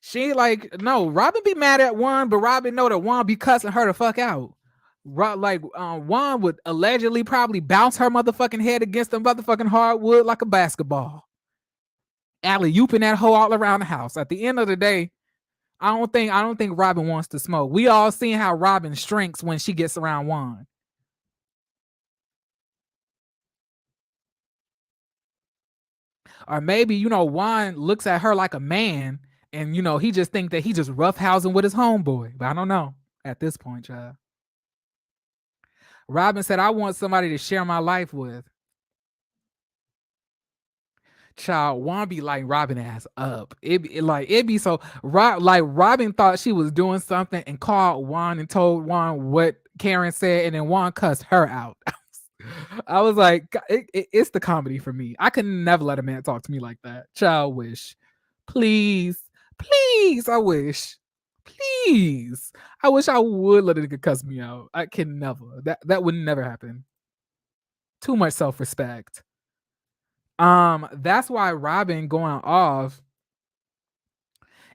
She like, no, Robyn be mad at Juan, but Robyn know that Juan be cussing her the fuck out. Juan would allegedly probably bounce her motherfucking head against the motherfucking hardwood like a basketball. Alley-ooping that hoe all around the house. At the end of the day, I don't think Robyn wants to smoke. We all seen how Robyn shrinks when she gets around Juan. Or maybe, Juan looks at her like a man and, he just think that he just roughhousing with his homeboy. But I don't know at this point, child. Robyn said, I want somebody to share my life with. Child, Juan be like Robyn ass up. It be so like Robyn thought she was doing something and called Juan and told Juan what Karen said, and then Juan cussed her out. I was like, it's the comedy for me. I could never let a man talk to me like that. Child, wish, please, I wish, please, I wish I would let a nigga cuss me out. I can never. That would never happen. Too much self respect. That's why Robyn going off.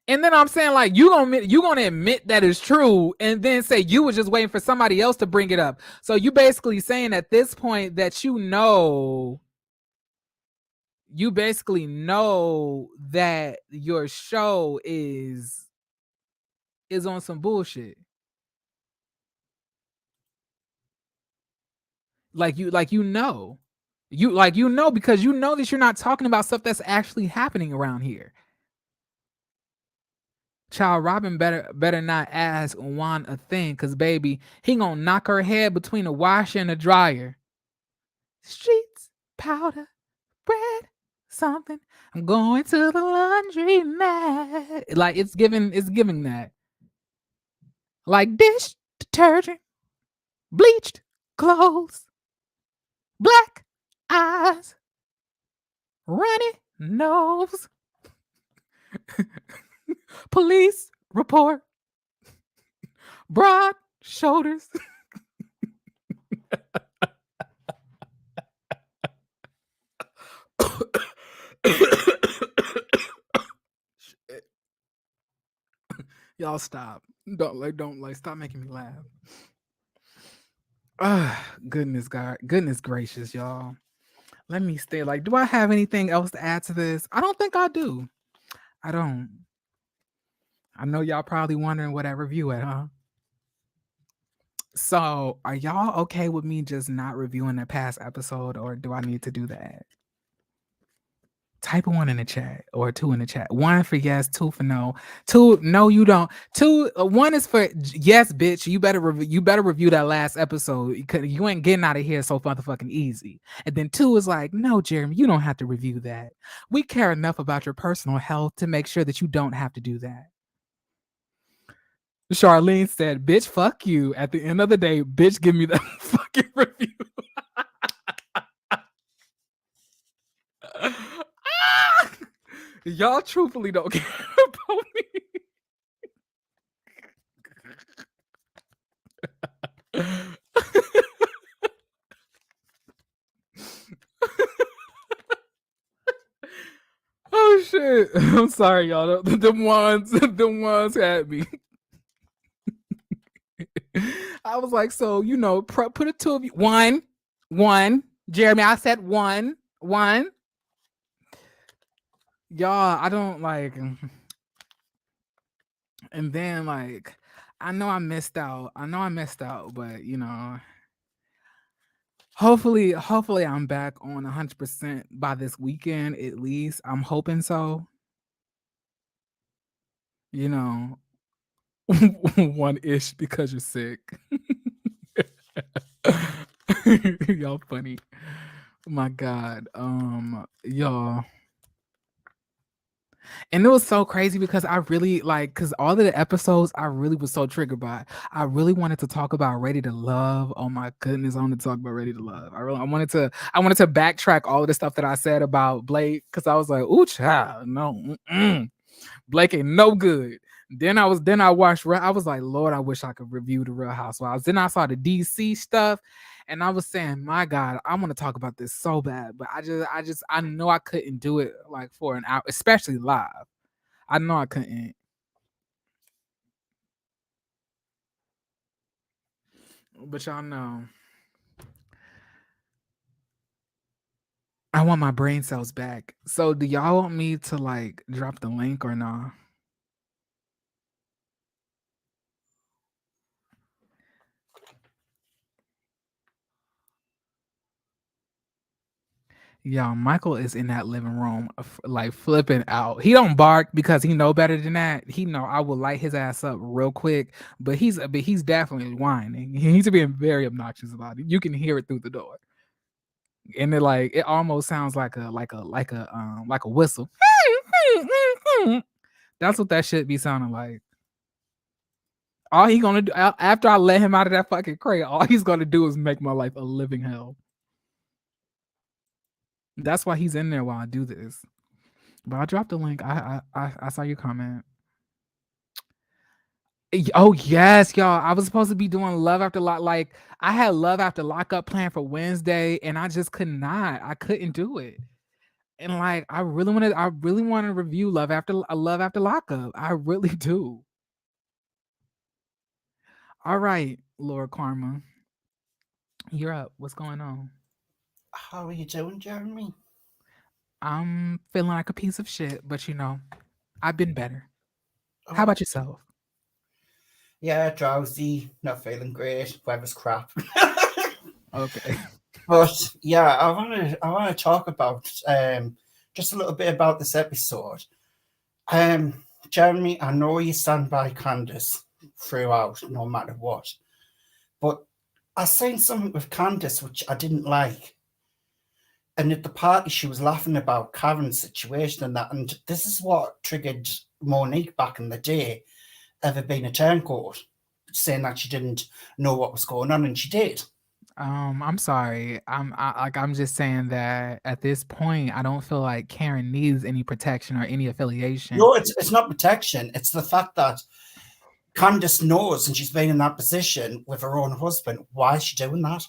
And then I'm saying, like, you gonna admit that it's true, and then say you were just waiting for somebody else to bring it up. So you basically saying at this point that you basically know that your show is on some bullshit. Because you know that you're not talking about stuff that's actually happening around here. Child, Robyn better not ask Juan a thing, cause baby, he gonna knock her head between the washer and the dryer. Streets, powder, bread, something. I'm going to the laundry mat. Like it's giving that. Like dish detergent, bleached clothes, black eyes, runny nose, police report, broad shoulders. Y'all stop. Don't stop making me laugh. Goodness God, goodness gracious, y'all. Let me stay. Like, do I have anything else to add to this? I don't think I do. I don't. I know y'all probably wondering what I review it, huh? So, are y'all okay with me just not reviewing the past episode, or do I need to do that? Type a 1 in the chat or a 2 in the chat. 1 for yes, 2 for no. 2, no, you don't. 2, 1 is for yes, bitch. You better review that last episode because you ain't getting out of here so motherfucking easy. And then 2 is like, no, Jeremy, you don't have to review that. We care enough about your personal health to make sure that you don't have to do that. Charlene said, bitch, fuck you. At the end of the day, bitch, give me that fucking review. Y'all truthfully don't care about me. shit. I'm sorry, y'all. The ones had me. I was like, so put it two of you. One. Jeremy, I said one. Y'all, I don't like. And then like, I know I missed out. But hopefully I'm back on 100% by this weekend at least. I'm hoping so. One-ish because you're sick. Y'all funny. My God. Y'all. And it was so crazy because I really because all of the episodes I really was so triggered by. I really wanted to talk about Ready to Love. Oh my goodness, I wanted to talk about Ready to Love. I wanted to backtrack all of the stuff that I said about Blake because I was like, ooh, child, no, Blake ain't no good. Then I watched. I was like, Lord, I wish I could review the Real Housewives. Then I saw the DC stuff, and I was saying, my God, I want to talk about this so bad, but I know I couldn't do it like for an hour, especially live. I know I couldn't. But y'all know, I want my brain cells back. So, do y'all want me to like drop the link or not? Yeah, Michael is in that living room, like flipping out. He don't bark because he know better than that. He know I will light his ass up real quick, but he's definitely whining. He's being very obnoxious about it. You can hear it through the door, and it almost sounds like a whistle. That's what that shit be sounding like. All he gonna do after I let him out of that fucking crate, all he's gonna do is make my life a living hell. That's why he's in there while I do this. But I dropped the link. I saw your comment. Oh yes, y'all. I was supposed to be doing Love After Lock. Like I had Love After Lockup planned for Wednesday, and I just could not. I couldn't do it. And like I really want to review Love After Lockup. I really do. All right, Lord Karma. You're up. What's going on? How are you doing, Jeremy? I'm feeling like a piece of shit, but I've been better. How about yourself? Yeah, drowsy, not feeling great, weather's crap. Okay. But yeah, I wanna talk about just a little bit about this episode. Jeremy, I know you stand by Candace throughout, no matter what. But I seen something with Candace which I didn't like. And at the party, she was laughing about Karen's situation and that. And this is what triggered Monique back in the day, ever been a turncoat, saying that she didn't know what was going on, and she did. I'm sorry. I'm just saying that at this point, I don't feel like Karen needs any protection or any affiliation. No, it's not protection. It's the fact that Candace knows, and she's been in that position with her own husband. Why is she doing that?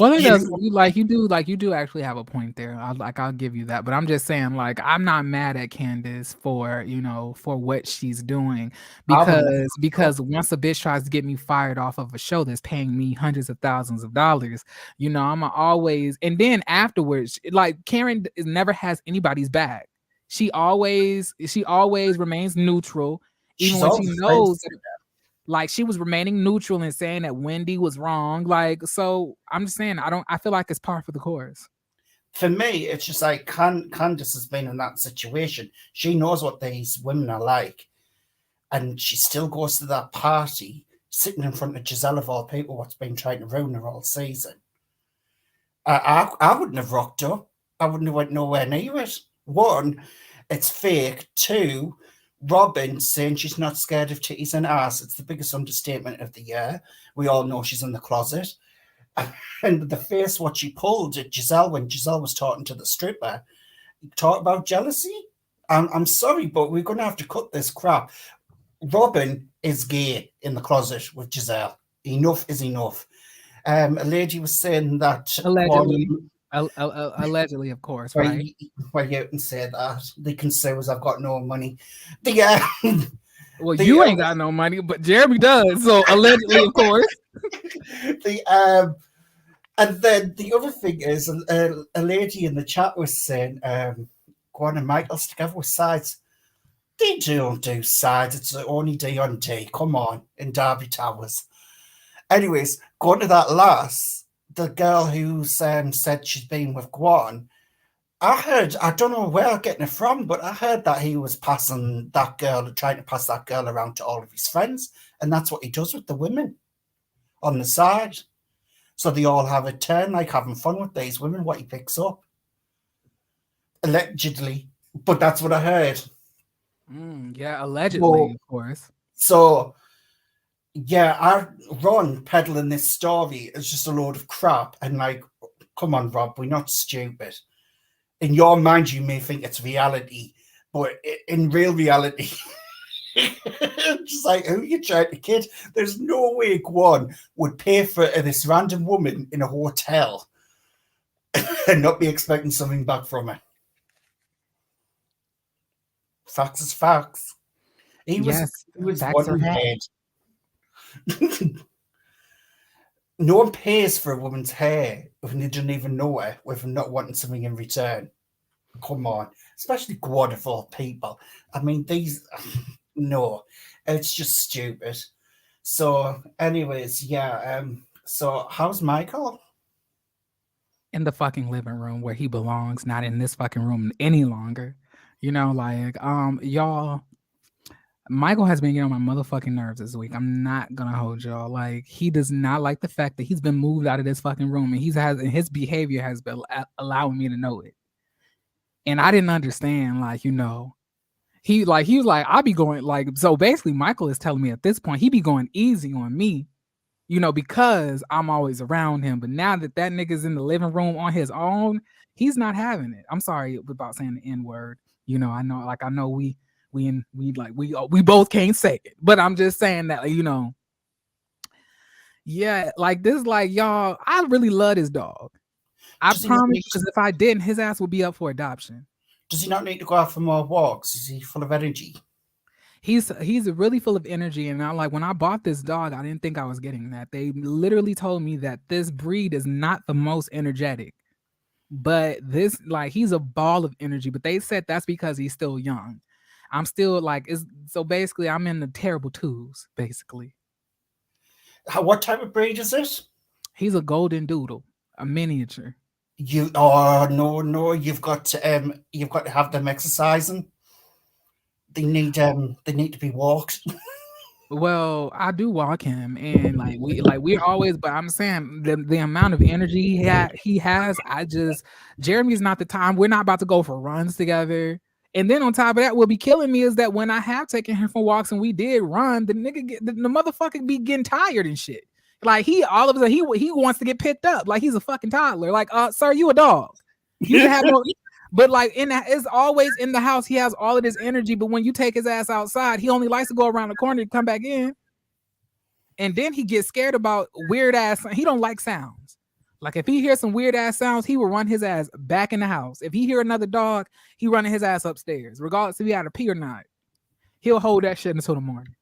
Well, it does. You do actually have a point there. I'll give you that. But I'm just saying, like, I'm not mad at Candace for for what she's doing because once a bitch tries to get me fired off of a show that's paying me hundreds of thousands of dollars, I'm always, and then afterwards, like Karen never has anybody's back. She always remains neutral, even when she knows. Like she was remaining neutral and saying that Wendy was wrong. Like, so I'm just saying, I feel like it's par for the course. For me, it's just like Candace has been in that situation. She knows what these women are like. And she still goes to that party, sitting in front of Giselle of all people, what's been trying to ruin her all season. I wouldn't have rocked up. I wouldn't have went nowhere near it. One, it's fake. Two, Robyn saying she's not scared of titties and ass. It's the biggest understatement of the year. We all know she's in the closet. And the face what she pulled at Giselle when Giselle was talking to the stripper, talk about jealousy. I'm sorry, but we're going to have to cut this crap. Robyn is gay in the closet with Giselle. Enough is enough. A lady was saying that Allegedly. Allegedly, of course, Why right? you can say that? They can sue us. I've got no money. The Well, the you ain't got no money, but Jeremy does. So allegedly, of course. the and then the other thing is a lady in the chat was saying, Juan and Michael's together with sides. They don't do sides. It's only D on D. Come on, in Derby Towers. Anyways, going to that last, the girl who said she's been with Guan, I don't know where I'm getting it from, but I heard that he was passing that girl, trying to pass that girl around to all of his friends. And that's what he does with the women on the side. So they all have a turn, like having fun with these women, what he picks up. Allegedly. But that's what I heard. Yeah, allegedly, of course. So, yeah, Ron peddling this story is just a load of crap. And like, come on, Rob, we're not stupid. In your mind, you may think it's reality, but in real reality, just like, who are you trying to kid? There's no way Guan would pay for this random woman in a hotel and not be expecting something back from her. Facts is facts. He was wanting head. No one pays for a woman's hair if they don't even know her, with not wanting something in return. Come on, especially Guan of all people. I mean, no, it's just stupid. So, anyways, yeah. So, how's Michael? In the fucking living room where he belongs, not in this fucking room any longer. You know, like, y'all. Michael has been getting on my motherfucking nerves this week. I'm not gonna hold y'all. Like, he does not like the fact that he's been moved out of this fucking room, and his behavior has been allowing me to know it. And I didn't understand, like, you know, he was like, I'll be going, like, so basically Michael is telling me at this point he be going easy on me, you know, because I'm always around him. But now that nigga's in the living room on his own, he's not having it. I'm sorry about saying the N-word. You know, I know we both can't say it, but I'm just saying that, you know, yeah, like this, like, y'all, I really love this dog. I promise, because if I didn't, his ass would be up for adoption. Does he not need to go out for more walks? Is he full of energy? He's really full of energy, and when I bought this dog, I didn't think I was getting that. They literally told me that this breed is not the most energetic, but this, like, he's a ball of energy. But they said that's because he's still young. I'm still like, so basically I'm in the terrible twos, basically. What type of breed is it? He's a golden doodle, a miniature. No, you've got to have them exercising. They need to be walked. Well, I do walk him, and we're always, but I'm saying the amount of energy he has, Jeremy's not the time. We're not about to go for runs together. And then on top of that, what be killing me is that when I have taken him for walks and we did run, the motherfucker be getting tired and shit. Like, all of a sudden he wants to get picked up like he's a fucking toddler. Like, sir, you a dog. You can have no. But like, it's always in the house. He has all of this energy, but when you take his ass outside, he only likes to go around the corner to come back in. And then he gets scared about weird ass. He don't like sounds. Like, if he hears some weird ass sounds, he will run his ass back in the house. If he hear another dog, he running his ass upstairs, regardless if he had to pee or not. He'll hold that shit until the morning.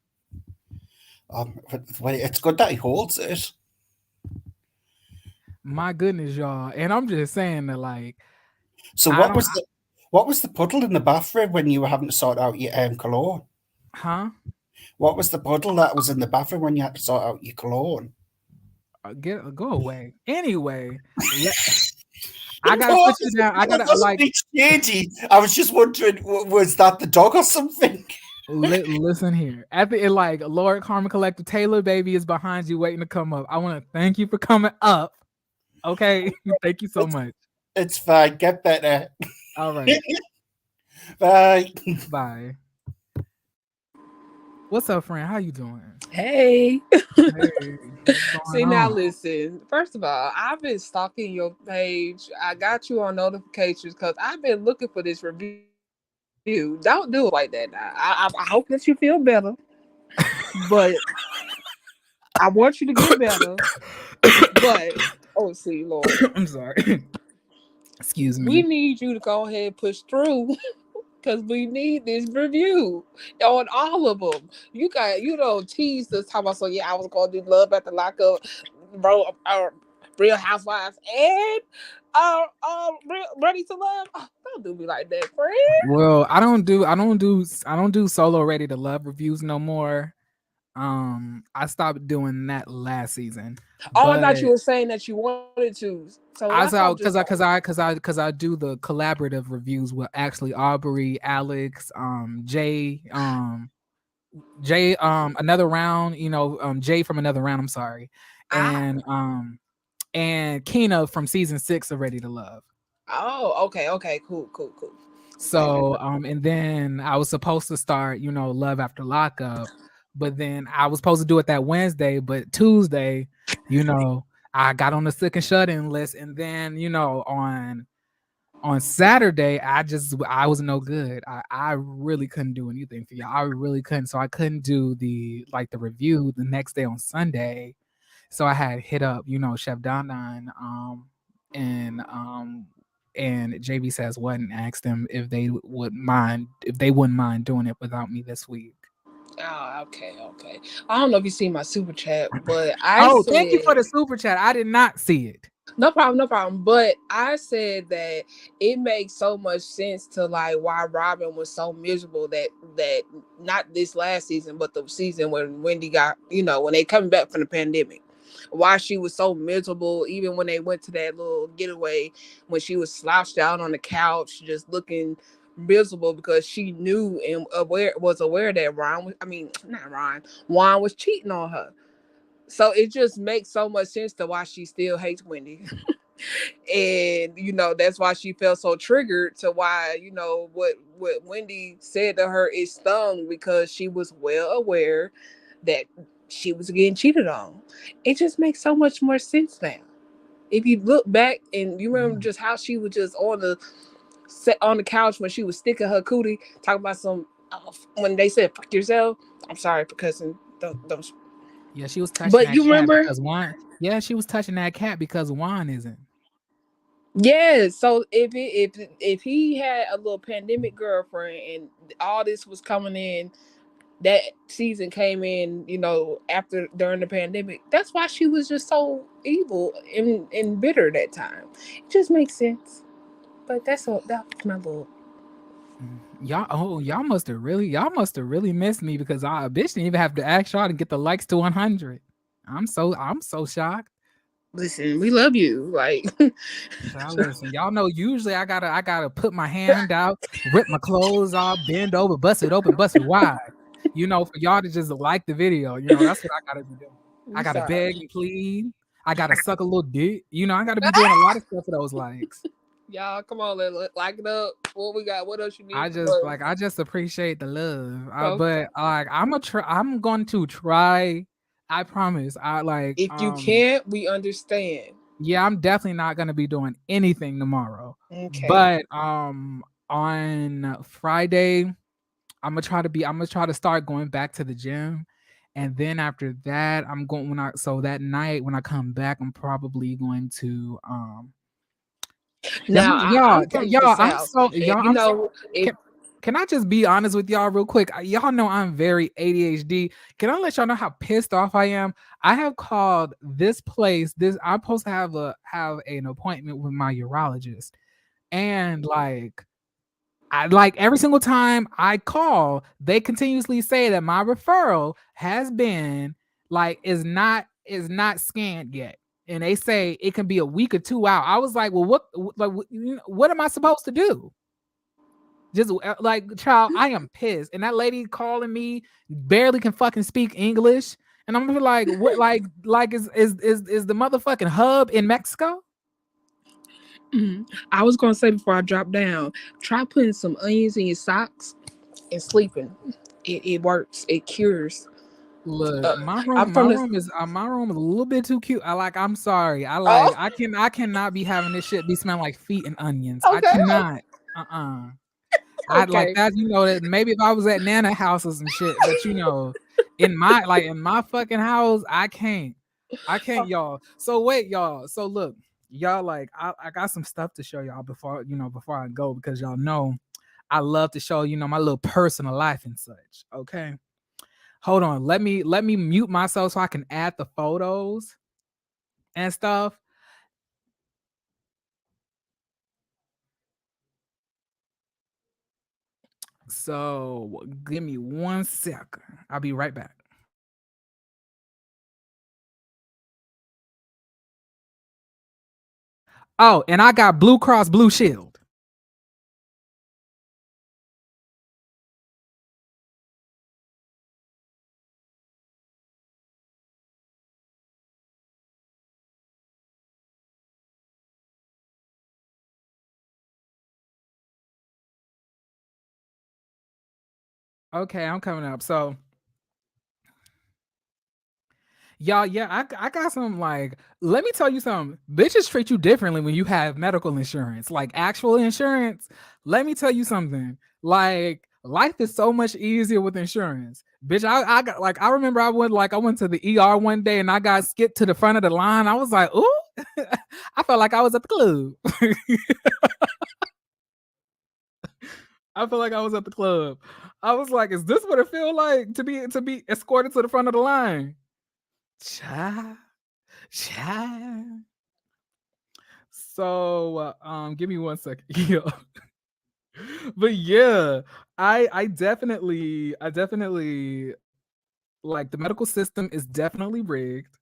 It's good that he holds it. My goodness, y'all. And I'm just saying that, like. So what was the puddle in the bathroom when you were having to sort out your cologne? Huh? What was the puddle that was in the bathroom when you had to sort out your cologne? Go away. Anyway, I gotta put you down. I gotta, like. I was just wondering, was that the dog or something? Listen here. At the end, like, Lord Karma Collector Taylor, baby, is behind you, waiting to come up. I want to thank you for coming up. Okay, thank you so much. It's fine. Get better. All right. Bye. Bye. What's up, friend? How you doing? Hey. Hey. See, now listen. First of all, I've been stalking your page. I got you on notifications because I've been looking for this review. Don't do it like that now. I hope that you feel better. But I want you to get better. But, oh, see, Lord. I'm sorry. Excuse We me. need you to go ahead and push through because we need this review on all of them. You got, tease us talking about, so yeah, I was going to do Love After Lockup, bro, Real Housewives, and Ready to Love. Oh, don't do me like that, friend. Well, I don't do solo Ready to Love reviews no more. I stopped doing that last season, Oh, I but thought you were saying that you wanted to. So that's I why I'm saw just like, because I do the collaborative reviews with actually Aubrey, Alex, Jay, another round, Jay from another round. I'm sorry, ah, and Kina from season 6 of Ready to Love. oh, okay, cool, cool, cool. Okay. So, and then I was supposed to start, Love After Lockup, but then I was supposed to do it that Wednesday, but Tuesday, you know, I got on the sick and shut in list, and then on Saturday, I was no good. I really couldn't do anything for y'all. I really couldn't. So I couldn't do the review the next day on Sunday. So I had hit up, Chef Don Don, and JB says what, and asked them if they wouldn't mind doing it without me this week. Oh, okay. I don't know if you see my super chat, but I Oh, thank you for said the super chat. I did not see it. no problem, no problem. But I said that it makes so much sense to like why Robyn was so miserable that not this last season, but the season when Wendy got, when they coming back from the pandemic. Why she was so miserable, even when they went to that little getaway, when she was slouched out on the couch, just looking miserable because she knew and aware that Juan was cheating on her. So it just makes so much sense to why she still hates Wendy. And that's why she felt so triggered to why what Wendy said to her is stung because she was well aware that she was getting cheated on. It just makes so much more sense now. If you look back and you remember just how she was just on the couch when she was sticking her cootie, talking about when they said fuck yourself. I'm sorry for cussing. Don't. Yeah, she was touching But that you cat remember? because Juan. Yeah, she was touching that cat because Juan isn't. Yeah, so if he had a little pandemic girlfriend and all this was coming in, that season came in, after during the pandemic. That's why she was just so evil and bitter that time. It just makes sense. But that's my little. Y'all must have really missed me because I bitch didn't even have to ask y'all to get the likes to 100. I'm so shocked. Listen, we love you. Like, Child, listen, y'all know usually I gotta put my hand out, rip my clothes off, bend over, bust it open, bust it wide. For y'all to just like the video, that's what I gotta be doing. I we gotta sorry. beg and plead. I gotta suck a little dick. I gotta be doing a lot of stuff for those likes. Y'all, come on, let like it up. What we got? What else you need I from just us? like I just appreciate the love. So, But like I'm going to try. I promise. I like if you can't, we understand. yeah, I'm definitely not gonna be doing anything tomorrow. Okay. But on Friday, I'm gonna try to start going back to the gym. And then after that, I'm going when I so that night when I come back, I'm probably going to Now I'm from the South, and I'm so if can I just be honest with y'all real quick? Y'all know I'm very ADHD. Can I let y'all know how pissed off I am? I have called this place. I'm supposed to have an appointment with my urologist, and I like every single time I call, they continuously say that my referral has been is not scanned yet. And they say it can be a week or two out. I was like, well, what am I supposed to do? Just like, child, I am pissed. And that lady calling me barely can fucking speak English. And I'm gonna be like, what is the motherfucking hub in Mexico? I was gonna say before I drop down, try putting some onions in your socks and sleeping. It works. It cures. Look, Uh, I'm from the. my room is a little bit too cute. I'm sorry. Oh, I cannot be having this shit be smelling like feet and onions. I okay, cannot. Uh-uh. I'd like okay. that, that maybe if I was at Nana house or some shit, but in my fucking house, I can't, y'all. So wait, y'all. So look, y'all, like I got some stuff to show y'all before I go, because y'all know I love to show my little personal life and such. Okay, hold on. Let me mute myself so I can add the photos and stuff. So give me 1 second. I'll be right back. Oh, and I got Blue Cross Blue Shield. Okay, I'm coming up. So y'all, yeah, I got some, like, let me tell you something. Bitches treat you differently when you have medical insurance, like actual insurance. Let me tell you something. Like, life is so much easier with insurance. Bitch, I got, like, I remember I went to the ER one day and I got skipped to the front of the line. I was like, ooh, I felt like I was at the club. I feel like I was at the club. I was like, is this what it feel like to be escorted to the front of the line? Child, child. So, give me 1 second. Yeah. But yeah, I definitely like, the medical system is definitely rigged,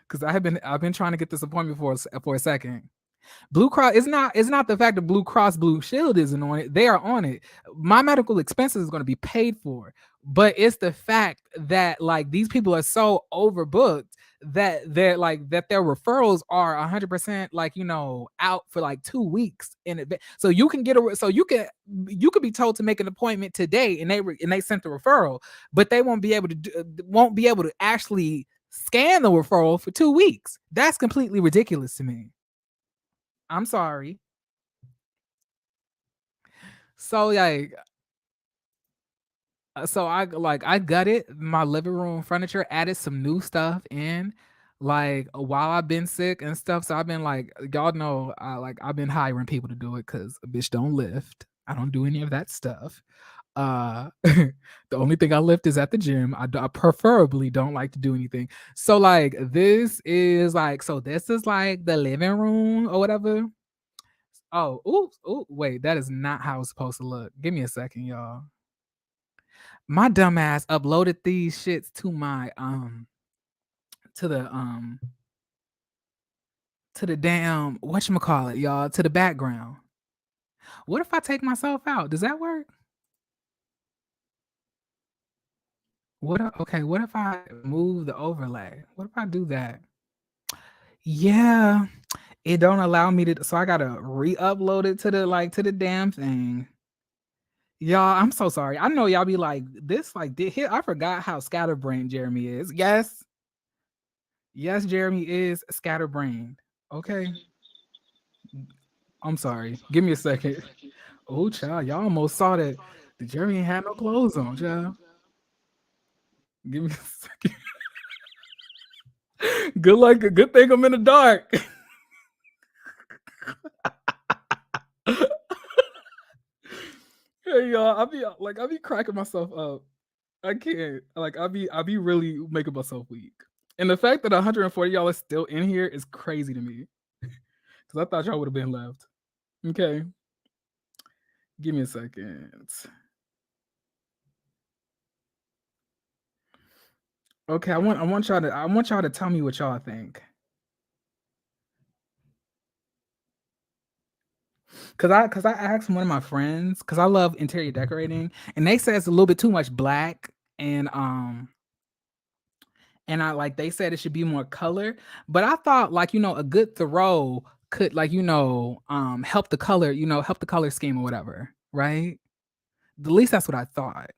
because I've been trying to get this appointment for a second. Blue Cross, it's not the fact that Blue Cross Blue Shield isn't on it. They are on it. My medical expenses is going to be paid for, but it's the fact that, like, these people are so overbooked that their referrals are 100%, like, out for like 2 weeks in advance. So you could be told to make an appointment today, and they sent the referral, but they won't be able to actually scan the referral for 2 weeks. That's completely ridiculous to me. I'm sorry. So, like, I gutted my living room furniture, added some new stuff in, like, while I've been sick and stuff. So I've been, like, y'all know, I've been hiring people to do it, because a bitch don't lift. I don't do any of that stuff. The only thing I lift is at the gym. I preferably don't like to do anything. So, like, this is like the living room or whatever. Oh, ooh, ooh, wait, that is not how it's supposed to look. Give me a second, y'all. My dumbass uploaded these shits to the damn, whatchamacallit, y'all, to the background. What if I take myself out? Does that work? What if I move the overlay? What if I do that? Yeah, it don't allow me to, so I gotta re-upload it to the damn thing. Y'all, I'm so sorry. I know y'all be like, this, like, here, I forgot how scatterbrained Jeremy is. Yes. Yes, Jeremy is scatterbrained. Okay. I'm sorry. Give me a second. Oh, child, y'all almost saw that. The Jeremy ain't had no clothes on, child. Give me a second. Good thing I'm in the dark. Hey, y'all, I be cracking myself up. I can't. Like, I be really making myself weak. And the fact that 140 y'all is still in here is crazy to me. Because I thought y'all would have been left. Okay. Give me a second. Okay, I want y'all to tell me what y'all think. Cause I asked one of my friends, cause I love interior decorating, and they said it's a little bit too much black, and I like, they said it should be more color. But I thought, like, a good throw could, like, help the color scheme or whatever, right? At least that's what I thought.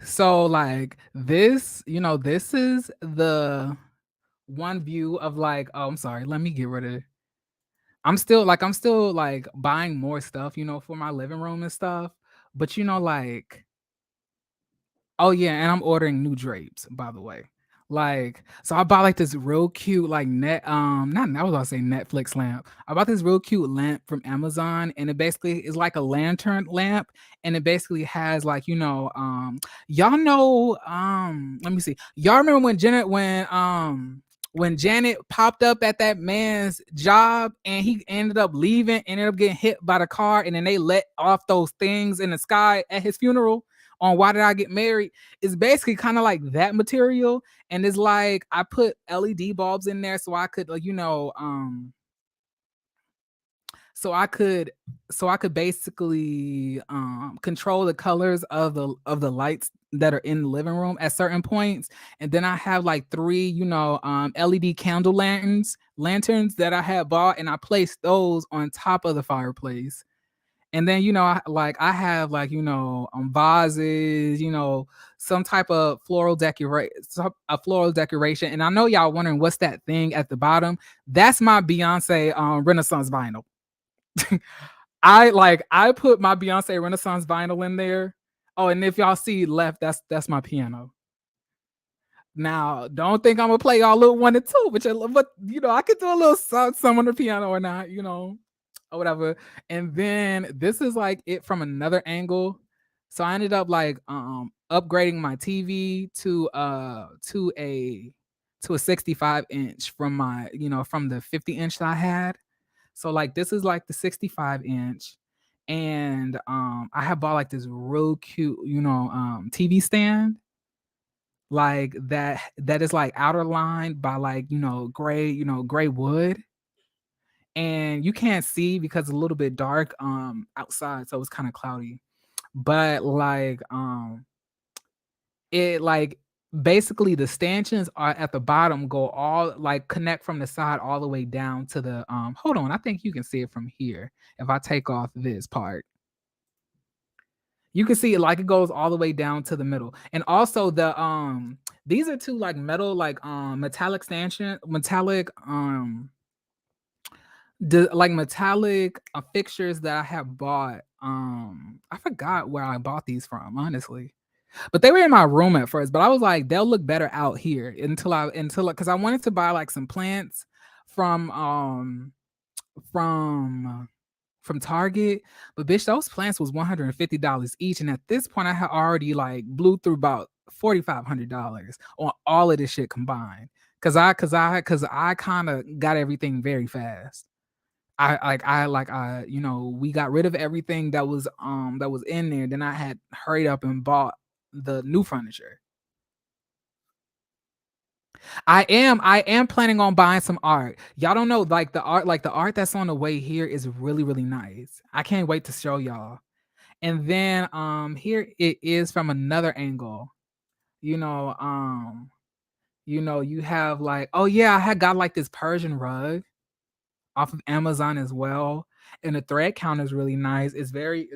So, like, this is the one view of, like, oh, I'm sorry, let me get rid of, I'm still like buying more stuff, for my living room and stuff. But, like, oh yeah, and I'm ordering new drapes, by the way. Like, so I bought like this real cute like not I was gonna say Netflix lamp. I bought this real cute lamp from Amazon, and it basically is like a lantern lamp, and it basically has like y'all know let me see, y'all remember when Janet popped up at that man's job and he ended up leaving, ended up getting hit by the car, and then they let off those things in the sky at his funeral on Why Did I Get Married? It's basically kind of like that material, and it's like I put LED bulbs in there so I could so I could basically control the colors of the lights that are in the living room at certain points. And then I have like three LED candle lanterns that I had bought, and I placed those on top of the fireplace. And then I have like vases, some type of a floral decoration. And I know y'all wondering what's that thing at the bottom. That's my Beyonce Renaissance vinyl. I put my Beyonce Renaissance vinyl in there. Oh, and if y'all see left, that's my piano. Now, don't think I'm gonna play y'all little one and two, but I could do a little some on the piano or not, or whatever. And then this is like it from another angle. So I ended up like upgrading my TV to a 65 inch from from the 50 inch that I had. So like this is like the 65 inch. And I have bought like this real cute, TV stand like that is like outer lined by like gray wood, and you can't see because it's a little bit dark outside, so it's kind of cloudy. But like it like basically the stanchions are at the bottom, go all like connect from the side all the way down to the hold on, I think you can see it from here. If I take off this part, you can see it like it goes all the way down to the middle. And also these are two like metal like metallic stanchion metallic like metallic fixtures that I have bought. I forgot where I bought these from, honestly. But they were in my room at first, but I was like, they'll look better out here until because I wanted to buy like some plants from from from Target, but bitch, those plants was $150 each, and at this point, I had already like blew through about $4,500 on all of this shit combined. Cause I kind of got everything very fast. We got rid of everything that was in there. Then I had hurried up and bought the new furniture. I am planning on buying some art. Y'all don't know like the art that's on the way here is really really nice. I can't wait to show y'all. And then here it is from another angle. You know, you have like, oh yeah, I had got like this Persian rug off of Amazon as well. And the thread count is really nice. It's very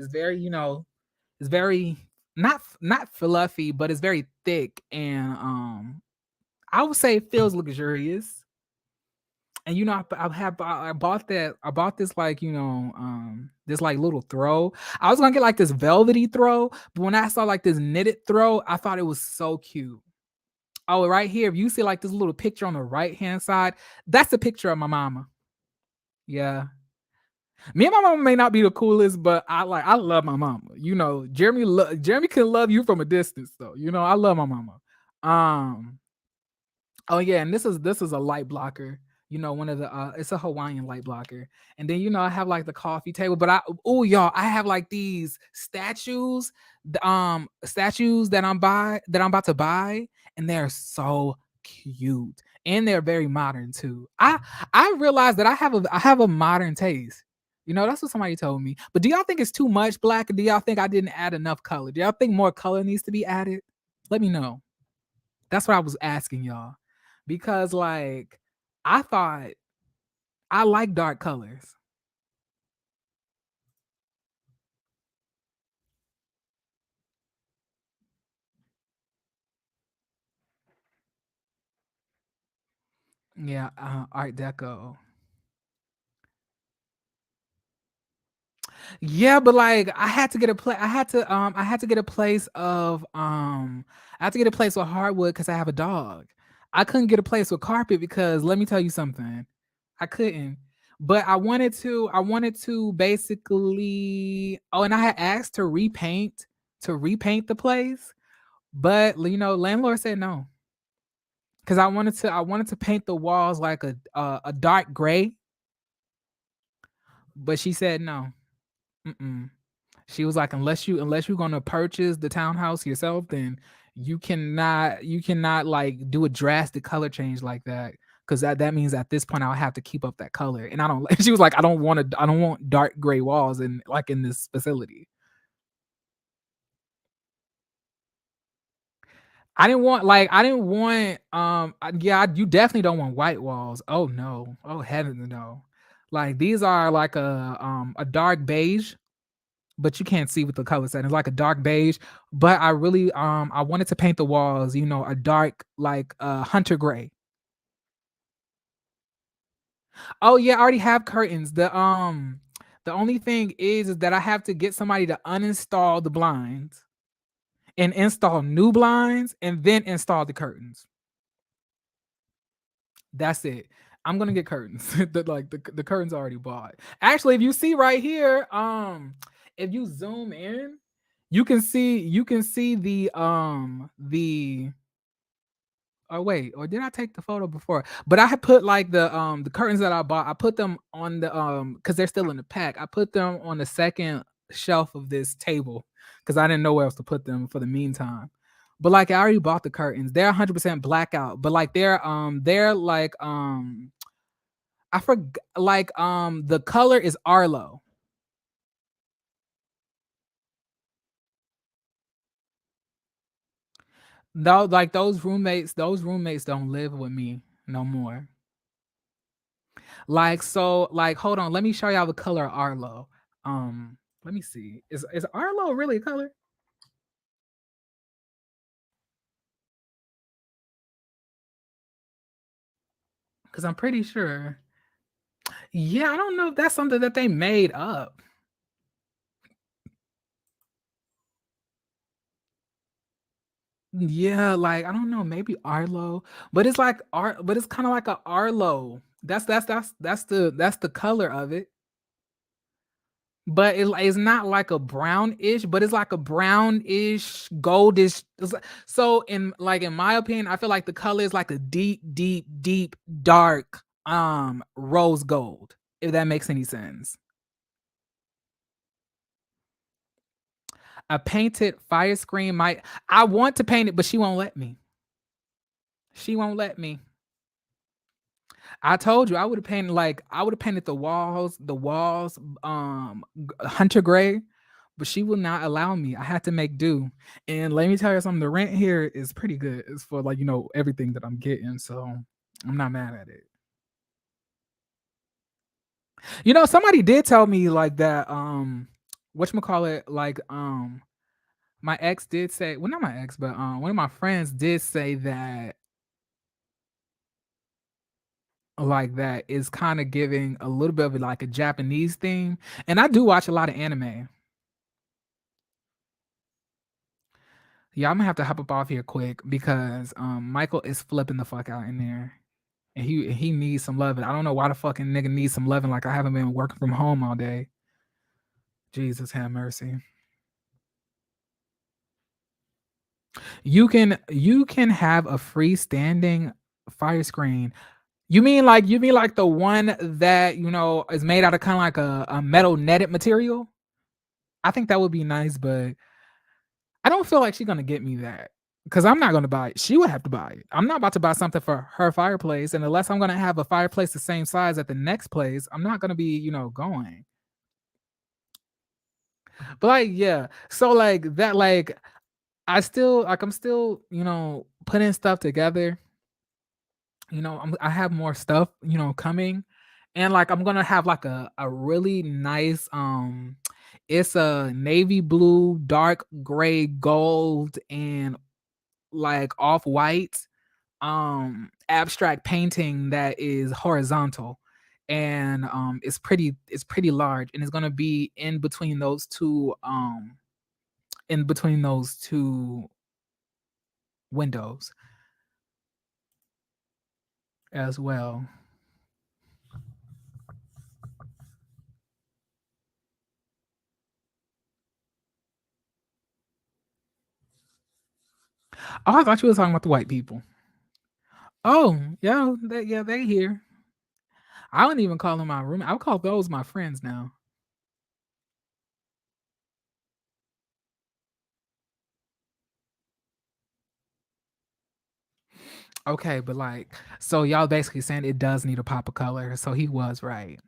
not fluffy, but it's very thick, and I would say it feels luxurious. And I bought this like this like little throw. I was gonna get like this velvety throw, but when I saw like this knitted throw, I thought it was so cute. Oh, right here, if you see like this little picture on the right hand side, that's a picture of my mama. Yeah, me and my mama may not be the coolest, but I love my mama. Jeremy can love you from a distance though. I love my mama. Um, Oh yeah, and this is a light blocker. One of the it's a Hawaiian light blocker. And then I have like the coffee table, but y'all, I have like these statues that I'm about to buy, and they're so cute. And they're very modern too. I realized that I have a modern taste. That's what somebody told me. But do y'all think it's too much black? Or do y'all think I didn't add enough color? Do y'all think more color needs to be added? Let me know. That's what I was asking y'all. Because like I thought I like dark colors. Yeah, Art Deco. Yeah, but like I had to get a place of I had to get a place with hardwood because I have a dog. I couldn't get a place with carpet because let me tell you something. I couldn't. But I wanted to basically and I had asked to repaint the place, but landlord said no. Cuz I wanted to paint the walls like a dark gray, but she said no. Mm-mm. She was like, unless you're gonna purchase the townhouse yourself, then you cannot like do a drastic color change like that. Cause that means at this point I'll have to keep up that color. And I don't she was like, I don't want dark gray walls in this facility. You definitely don't want white walls. Oh no. Oh heaven no. Like these are like a dark beige, but you can't see with the color setting. It's like a dark beige. But I wanted to paint the walls, a dark like hunter gray. Oh yeah, I already have curtains. The only thing is that I have to get somebody to uninstall the blinds and install new blinds and then install the curtains. That's it. I'm gonna get curtains. The curtains already bought. Actually, if you see right here, if you zoom in, you can see the oh wait, or did I take the photo before? But I had put like the curtains that I bought, I put them on the because they're still in the pack. I put them on the second shelf of this table because I didn't know where else to put them for the meantime. But like I already bought the curtains. They're 100% blackout, but like they're like I forgot like the color is Arlo. No, like those roommates don't live with me no more. Like so, like hold on, let me show y'all the color of Arlo. Let me see. Is Arlo really a color? Because I'm pretty sure. Yeah, I don't know if that's something that they made up. Yeah, like I don't know, maybe Arlo, but it's like but it's kind of like a Arlo. That's the color of it. But it's not like a brownish, but it's like a brownish, goldish. So in my opinion, I feel like the color is like a deep, deep, deep, dark rose gold. If that makes any sense. A painted fire screen might. I want to paint it, but she won't let me. She won't let me. I told you I would have painted the walls, hunter gray, but she will not allow me. I had to make do. And let me tell you something, the rent here is pretty good. It's for like, everything that I'm getting. So I'm not mad at it. Somebody did tell me like that, whatchamacallit, like my ex did say, well, not my ex, but one of my friends did say that like that is kind of giving a little bit of like a Japanese theme. And I do watch a lot of anime. Yeah, I'm gonna have to hop up off here quick because Michael is flipping the fuck out in there. And he needs some loving. I don't know why the fucking nigga needs some loving like I haven't been working from home all day. Jesus have mercy. You can have a freestanding fire screen. You mean like the one that is made out of kind of like a metal netted material? I think that would be nice, but I don't feel like she's gonna get me that because I'm not gonna buy it. She would have to buy it. I'm not about to buy something for her fireplace, and unless I'm gonna have a fireplace the same size at the next place, I'm not gonna be, going. But like, yeah. So like that, like I'm still, putting stuff together. I have more stuff, coming, and like I'm gonna have like a really nice it's a navy blue, dark gray, gold, and like off white abstract painting that is horizontal, and it's pretty large, and it's gonna be in between those two windows. as well. Oh, I thought you were talking about the white people. Oh, yeah, they here. I don't even call them my room. I'll call those my friends now. Okay, but like, so y'all basically saying it does need a pop of color. So he was right.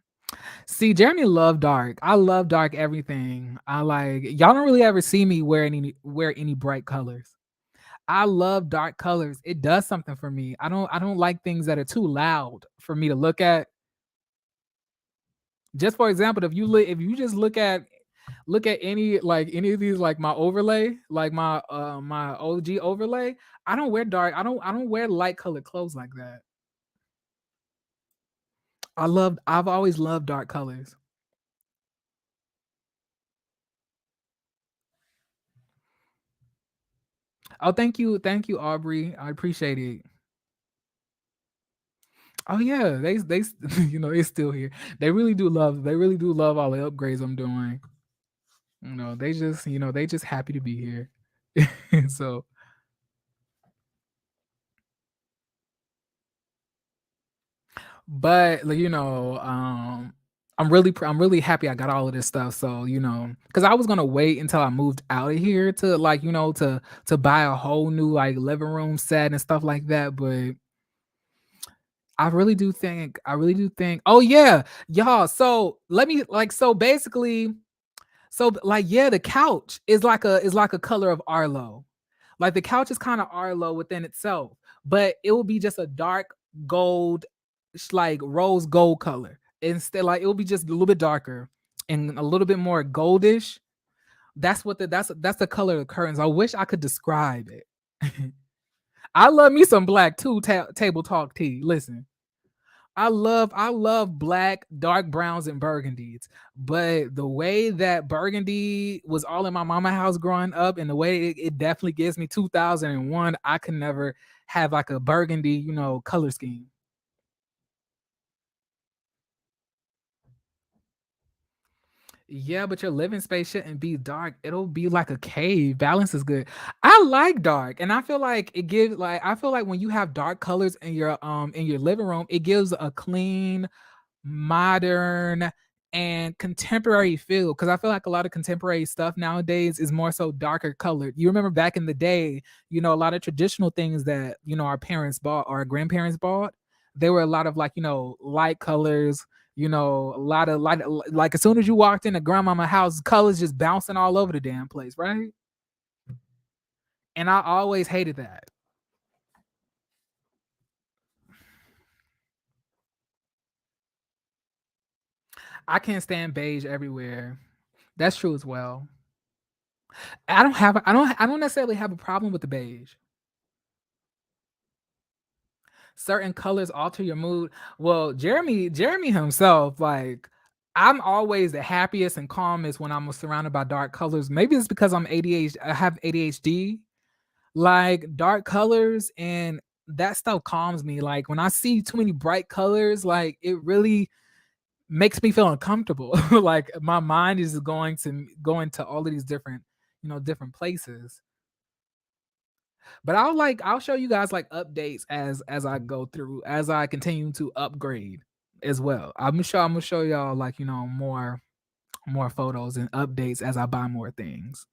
See, Jeremy loved dark. I love dark everything. I like y'all don't really ever see me wear any bright colors. I love dark colors. It does something for me. I don't like things that are too loud for me to look at. Just for example, if you just look at any of these like my overlay, like my OG overlay, I don't wear dark. I don't wear light colored clothes like that. I've always loved dark colors. Oh, thank you, Aubrey. I appreciate it. Oh yeah, they it's still here. They really do love all the upgrades I'm doing. They just happy to be here. So, but like, I'm really happy I got all of this stuff. So, because I was gonna wait until I moved out of here to like, to buy a whole new like living room set and stuff like that. But I really do think, oh yeah, y'all. So let me like, so basically, so like, yeah, the couch is like a color of Arlo. Like the couch is kind of Arlo within itself, but it will be just a dark gold, like rose gold color. Instead, like it will be just a little bit darker and a little bit more goldish. That's the color of the curtains. I wish I could describe it. I love me some black too. Table talk tea. Listen, I love black, dark browns, and burgundies. But the way that burgundy was all in my mama house growing up, and the way it definitely gives me 2001, I could never have like a burgundy, color scheme. Yeah, but your living space shouldn't be dark. It'll be like a cave. Balance is good. I like dark, and I feel like it gives like I feel like when you have dark colors in your living room, it gives a clean, modern, and contemporary feel, because I feel like a lot of contemporary stuff nowadays is more so darker colored. You remember back in the day, a lot of traditional things that our parents bought or our grandparents bought, they were a lot of like light colors. A lot of light, like as soon as you walked into grandmama house, colors just bouncing all over the damn place, right? And I always hated that. I can't stand beige everywhere. That's true as well. I don't necessarily have a problem with the beige. Certain colors alter your mood. Well, Jeremy himself, like I'm always the happiest and calmest when I'm surrounded by dark colors. Maybe it's because I'm ADHD. I have ADHD. Like dark colors and that stuff calms me. Like when I see too many bright colors, like it really makes me feel uncomfortable. Like my mind is going to all of these different places. But I'll show you guys like updates as I go through, as I continue to upgrade as well. I'm gonna show y'all like more photos and updates as I buy more things.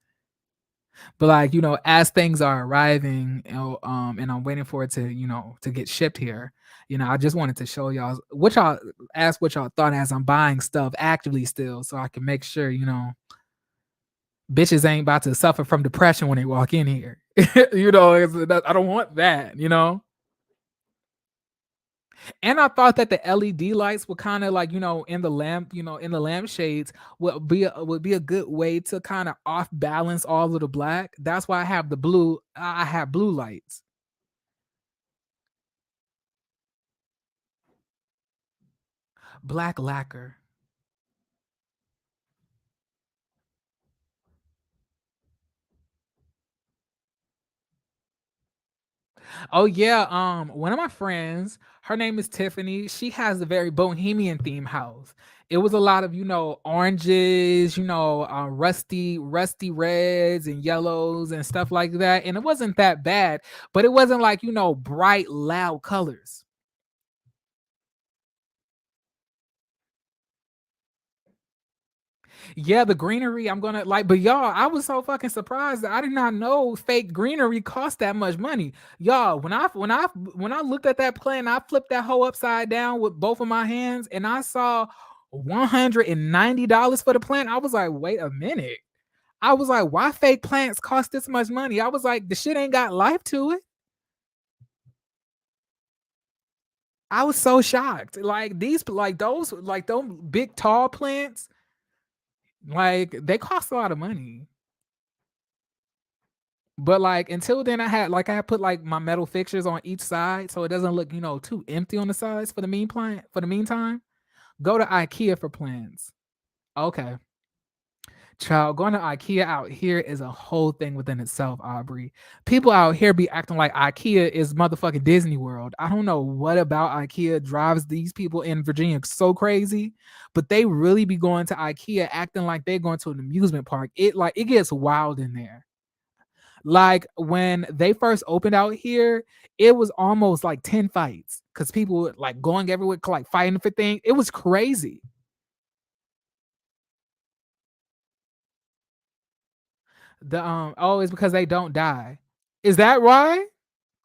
But like as things are arriving, and I'm waiting for it to get shipped here. I just wanted to show y'all what y'all ask what y'all thought as I'm buying stuff actively still, so I can make sure bitches ain't about to suffer from depression when they walk in here. I don't want that. And I thought that the LED lights would kind of like in the lamp, in the lampshades would be a good way to kind of off balance all of the black. That's why I have the blue. I have blue lights, black lacquer. Oh yeah, one of my friends, her name is Tiffany. She has a very bohemian theme house. It was a lot of, oranges, rusty reds and yellows and stuff like that. And it wasn't that bad, but it wasn't like, bright, loud colors. Yeah, the greenery I'm gonna like, but y'all, I was so fucking surprised that I did not know fake greenery cost that much money. Y'all, when I looked at that plant, I flipped that hoe upside down with both of my hands, and I saw $190 for the plant. I was like, wait a minute. I was like, why fake plants cost this much money? I was like, the shit ain't got life to it. I was so shocked. Like those big tall plants, like they cost a lot of money. But like until then, I had put like my metal fixtures on each side so it doesn't look too empty on the sides for the meantime. Go to IKEA for plans. Okay, child, going to IKEA out here is a whole thing within itself. Aubrey, people out here be acting like IKEA is motherfucking Disney World. I don't know what about IKEA drives these people in Virginia so crazy, but they really be going to IKEA acting like they're going to an amusement park. It gets wild in there. Like when they first opened out here, it was almost like 10 fights because people were like going everywhere, like fighting for things. It was crazy. The Oh, it's because they don't die. Is that why?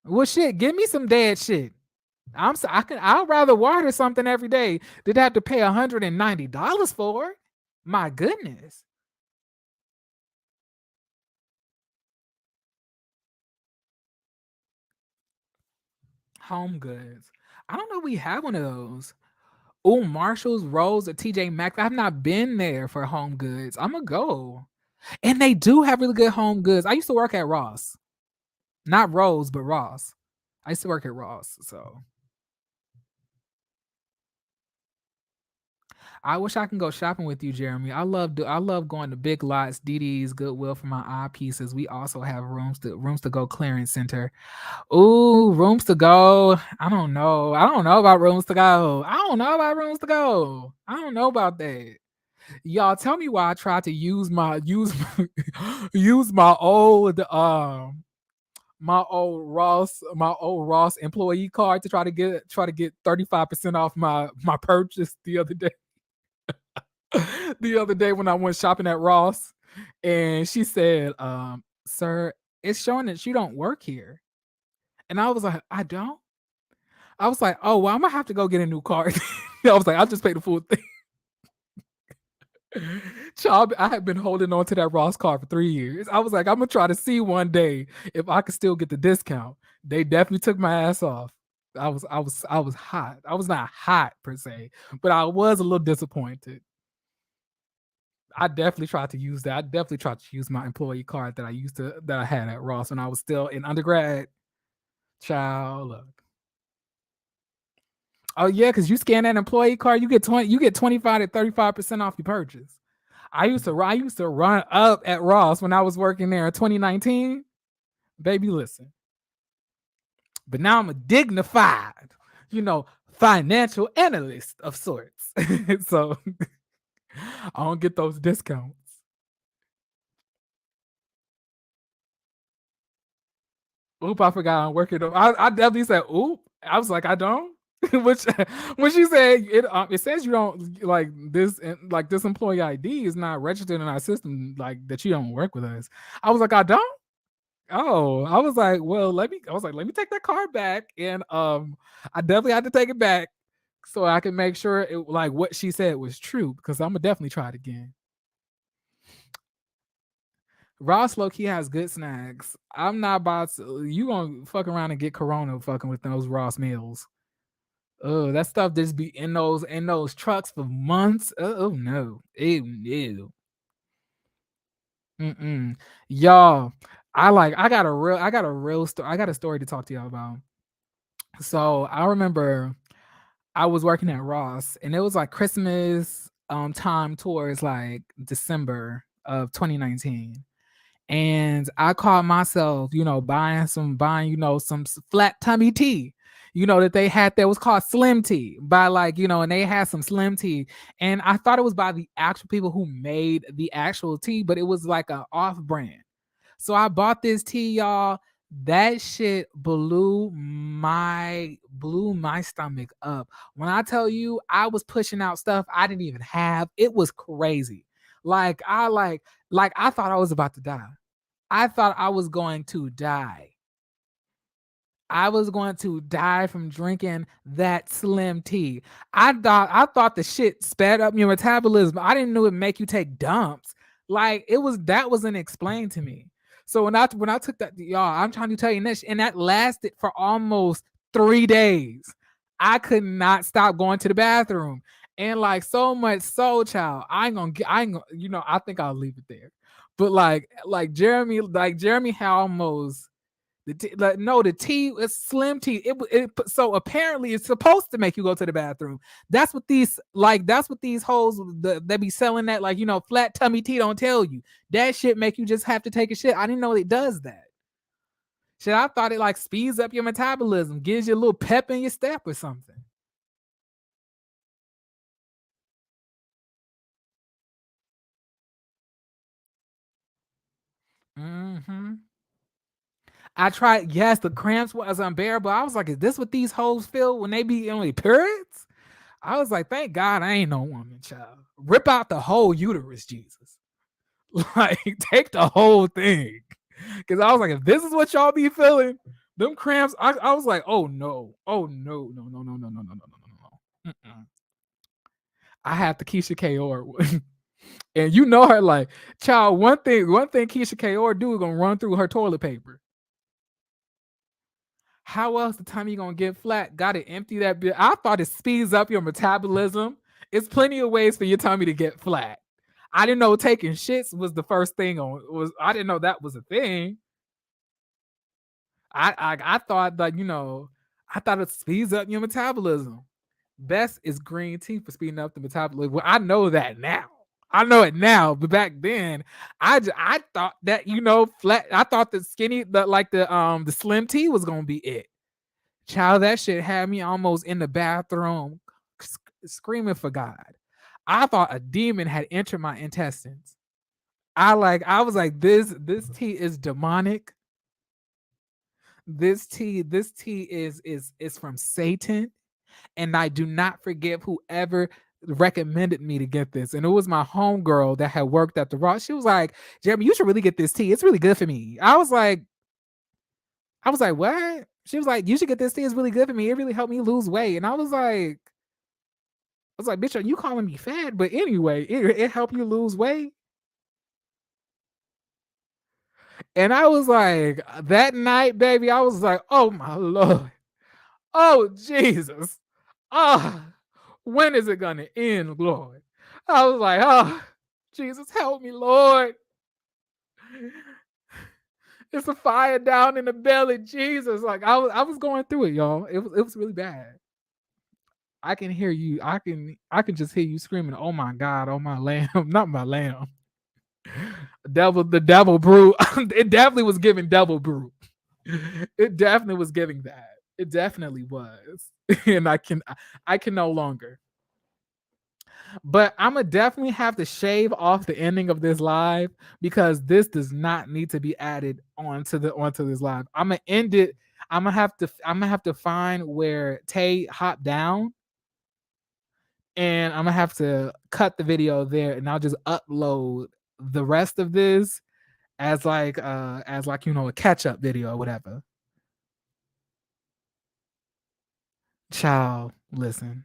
Well, shit, give me some dead shit. I'd rather water something every day than have to pay $190 for it. My goodness. Home Goods. I don't know if we have one of those. Oh, Marshalls, Rose, or TJ Maxx. I've not been there for Home Goods. I'm gonna go. And they do have really good Home Goods. I used to work at Ross. Not Rose, but Ross. I used to work at Ross. So I wish I can go shopping with you, Jeremy. I love going to Big Lots, DD's, Goodwill for my eye pieces. We also have rooms to go clearance center. Ooh, rooms to go. I don't know. I don't know about rooms to go. I don't know about rooms to go. I don't know about that. Y'all tell me why I tried to use my old Ross employee card to try to get 35% off my purchase the other day. The other day when I went shopping at Ross, and she said, "Sir, it's showing that you don't work here." And I was like, "I don't." I was like, "Oh, well, I'm gonna have to go get a new card." I was like, "I'll just pay the full thing." Child, I had been holding on to that Ross card for 3 years. I was like, I'm gonna try to see one day if I could still get the discount. They definitely took my ass off. I was hot. I was not hot per se, but I was a little disappointed. I definitely tried to use that. I definitely tried to use my employee card that I had at Ross when I was still in undergrad. Child, look. Oh yeah, because you scan that employee card, you get 25 to 35% off your purchase. I used to run up at Ross when I was working there in 2019. Baby, listen. But now I'm a dignified, financial analyst of sorts. So I don't get those discounts. Oop, I forgot I'm working. I definitely said, oop. I was like, I don't. Which when she said it says you don't like this employee ID is not registered in our system, like that you don't work with us. I was like, I don't. Oh, I was like, well, let me take that card back, and I definitely had to take it back so I can make sure like what she said was true because I'm gonna definitely try it again. Ross low key has good snacks. I'm not about to. You gonna fuck around and get corona fucking with those Ross meals. Oh, that stuff just be in those trucks for months. Oh no, ew, ew. Mm-mm. Y'all, I got a story to talk to y'all about. So I remember I was working at Ross, and it was like Christmas time towards like December of 2019. And I caught myself, buying, some flat tummy tea, that they had that was called Slim Tea by and they had some Slim Tea. And I thought it was by the actual people who made the actual tea, but it was like a off brand. So I bought this tea, y'all. That shit blew my stomach up. When I tell you I was pushing out stuff I didn't even have, it was crazy. I thought I was about to die. I thought I was going to die. I was going to die from drinking that Slim Tea. I thought the shit sped up your metabolism. I didn't know it make you take dumps. That wasn't explained to me. So when I took that, y'all, I'm trying to tell you this, and that lasted for almost 3 days. I could not stop going to the bathroom. And so much so, child, I ain't gonna, I think I'll leave it there. But Jeremy had almost the tea is Slim Tea. So apparently it's supposed to make you go to the bathroom. That's what these hoes they be selling that flat tummy tea don't tell you. That shit make you just have to take a shit. I didn't know it does that. Shit, I thought it speeds up your metabolism, gives you a little pep in your step or something. Mm-hmm. I tried. Yes, the cramps was unbearable. I was like, "Is this what these hoes feel when they be in their periods?" I was like, "Thank God I ain't no woman, child. Rip out the whole uterus, Jesus. Take the whole thing." Because I was like, if this is what y'all be feeling, them cramps. I was like, "Oh no, oh no, no, no, no, no, no, no, no, no, no, no." Mm-mm. I have the Keisha Kaur one. And her child. One thing Keisha Kaur do is gonna run through her toilet paper. How else the time you gonna get flat? Gotta empty that bit. I thought it speeds up your metabolism. It's plenty of ways for your tummy to get flat. I didn't know taking shits was the first thing I didn't know that was a thing. I thought I thought it speeds up your metabolism. Best is green tea for speeding up the metabolism. Well, I know that now. I know it now, but back then, I thought that flat. I thought the skinny, the Slim tea was gonna be it. Child, that shit had me almost in the bathroom screaming for God. I thought a demon had entered my intestines. I was like, this tea is demonic. This tea is from Satan. And I do not forgive whoever recommended me to get this. And it was my homegirl that had worked at the Raw. She was like, "Jeremy, you should really get this tea. It's really good for me." I was like, "What?" She was like, "You should get this tea. It's really good for me. It really helped me lose weight." And I was like, "Bitch, are you calling me fat?" But anyway, it helped you lose weight. And I was like, that night, baby, I was like, "Oh my Lord. Oh Jesus. Ah, when is it gonna end, Lord?" I was like, "Oh, Jesus, help me, Lord. It's a fire down in the belly, Jesus." I was going through it, y'all. It was really bad. I can hear you. I can just hear you screaming, "Oh my God, oh my lamb," not my lamb. The devil brew. It definitely was giving devil brew. It definitely was giving that. It definitely was. And I can no longer. But I'm gonna definitely have to shave off the ending of this live because this does not need to be added onto this live. I'm gonna end it. I'm gonna have to find where Tay hopped down, and I'm gonna have to cut the video there, and I'll just upload the rest of this as a catch up video or whatever. Child, listen.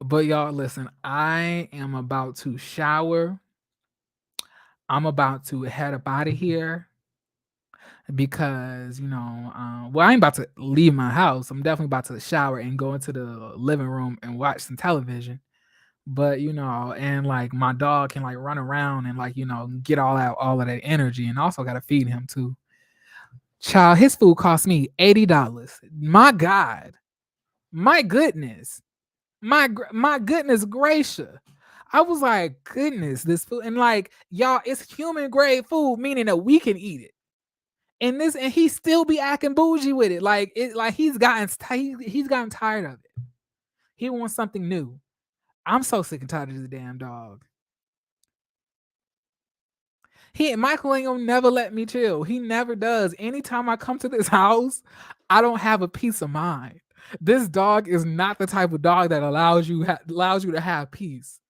But y'all, listen, I am about to shower. I'm about to head up out of here because, well, I ain't about to leave my house. I'm definitely about to shower and go into the living room and watch some television. But, and my dog can run around and get all of that energy, and also got to feed him too. Child, his food cost me $80. My God. My goodness. My goodness gracious. I was like, goodness, this food. And like, y'all, it's human grade food, meaning that we can eat it. And he still be acting bougie with it. Like he's gotten tired of it. He wants something new. I'm so sick and tired of this damn dog. Michael ain't gonna never let me chill. He never does. Anytime I come to this house, I don't have a peace of mind. This dog is not the type of dog that allows you to have peace.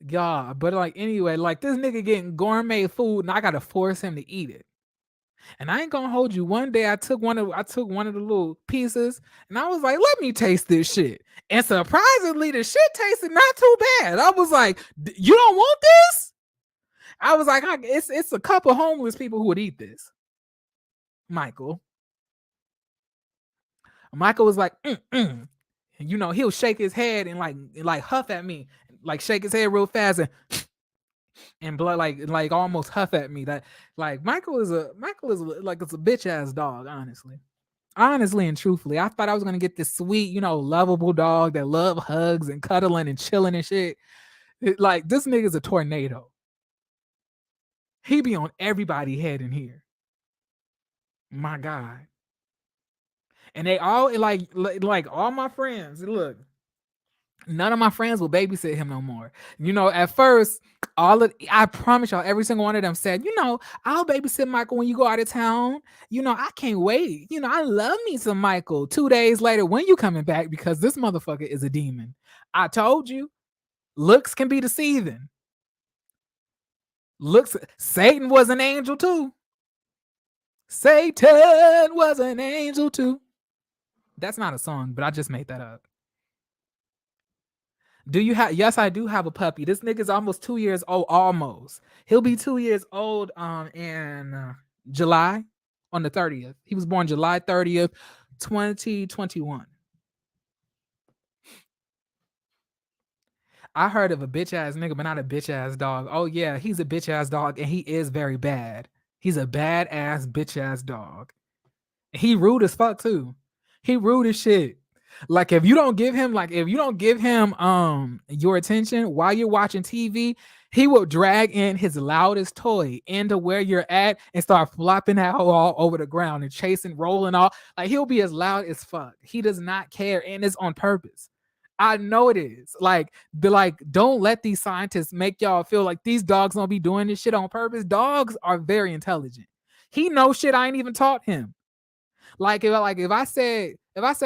Yeah, but like anyway, like this nigga getting gourmet food and I gotta force him to eat it. And I ain't gonna hold you. One day I took one of the little pieces and I was like, let me taste this shit. And surprisingly, the shit tasted not too bad. I was like, you don't want this? I was like, it's a couple homeless people who would eat this. Michael was like, you know, he'll shake his head and like huff at me, like shake his head real fast and blood like almost huff at me. That like Michael is like it's a bitch ass dog, honestly and truthfully. I thought I was gonna get this sweet, you know, lovable dog that love hugs and cuddling and chilling and shit. Like this nigga's a tornado. He be on everybody's head in here. My God. And they all like all my friends. Look, none of my friends will babysit him no more. You know, at first, I promise y'all, every single one of them said, you know, I'll babysit Michael when you go out of town. You know, I can't wait. You know, I love me some Michael. 2 days later, when you coming back? Because this motherfucker is a demon. I told you, looks can be deceiving. Satan was an angel too. Satan was an angel too. That's not a song, but I just made that up. Yes, I do have a puppy. This nigga's almost 2 years old, almost. He'll be 2 years old in July on the 30th. He was born July 30th, 2021. I heard of a bitch ass nigga, but not a bitch ass dog. Oh yeah, he's a bitch ass dog and he is very bad. He's a bad ass bitch ass dog. He rude as fuck too. He rude as shit. Like if you don't give him your attention while you're watching TV, he will drag in his loudest toy into where you're at and start flopping out all over the ground and chasing, rolling off. Like he'll be as loud as fuck. He does not care, and it's on purpose. I know it is. Don't let these scientists make y'all feel like these dogs don't be doing this shit on purpose. Dogs are very intelligent. He knows shit I ain't even taught him. If I said,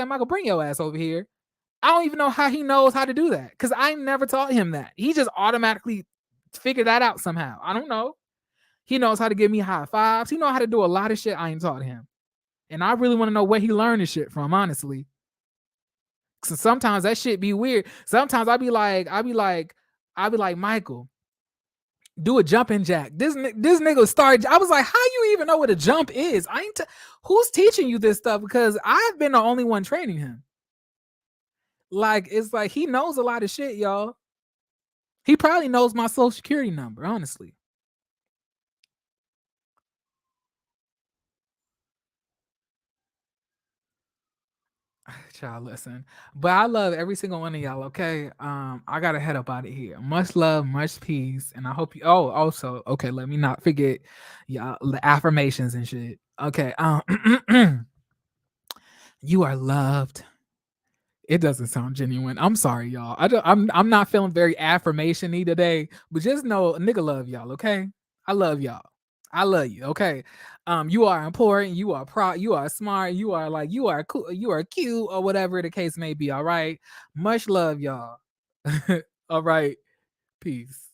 Michael, bring your ass over here, I don't even know how he knows how to do that because I never taught him that. He just automatically figured that out somehow. I don't know. He knows how to give me high fives. He knows how to do a lot of shit I ain't taught him. And I really want to know where he learned this shit from, honestly. So sometimes that shit be weird. Sometimes I be like, Michael, do a jumping jack. This nigga started. I was like, how you even know what a jump is? Who's teaching you this stuff? Because I've been the only one training him. Like, it's like he knows a lot of shit, y'all. He probably knows my social security number, honestly. Child, listen. But I love every single one of y'all, okay? I gotta head up out of here. Much love, much peace. And I hope you also, okay, let me not forget y'all the affirmations and shit. Okay. You are loved. It doesn't sound genuine. I'm sorry, y'all. I'm not feeling very affirmation-y today, but just know a nigga love y'all, okay? I love y'all. I love you, okay? You are important, you are you are smart, you are cool, you are cute, or whatever the case may be, all right? Much love, y'all. All right. Peace.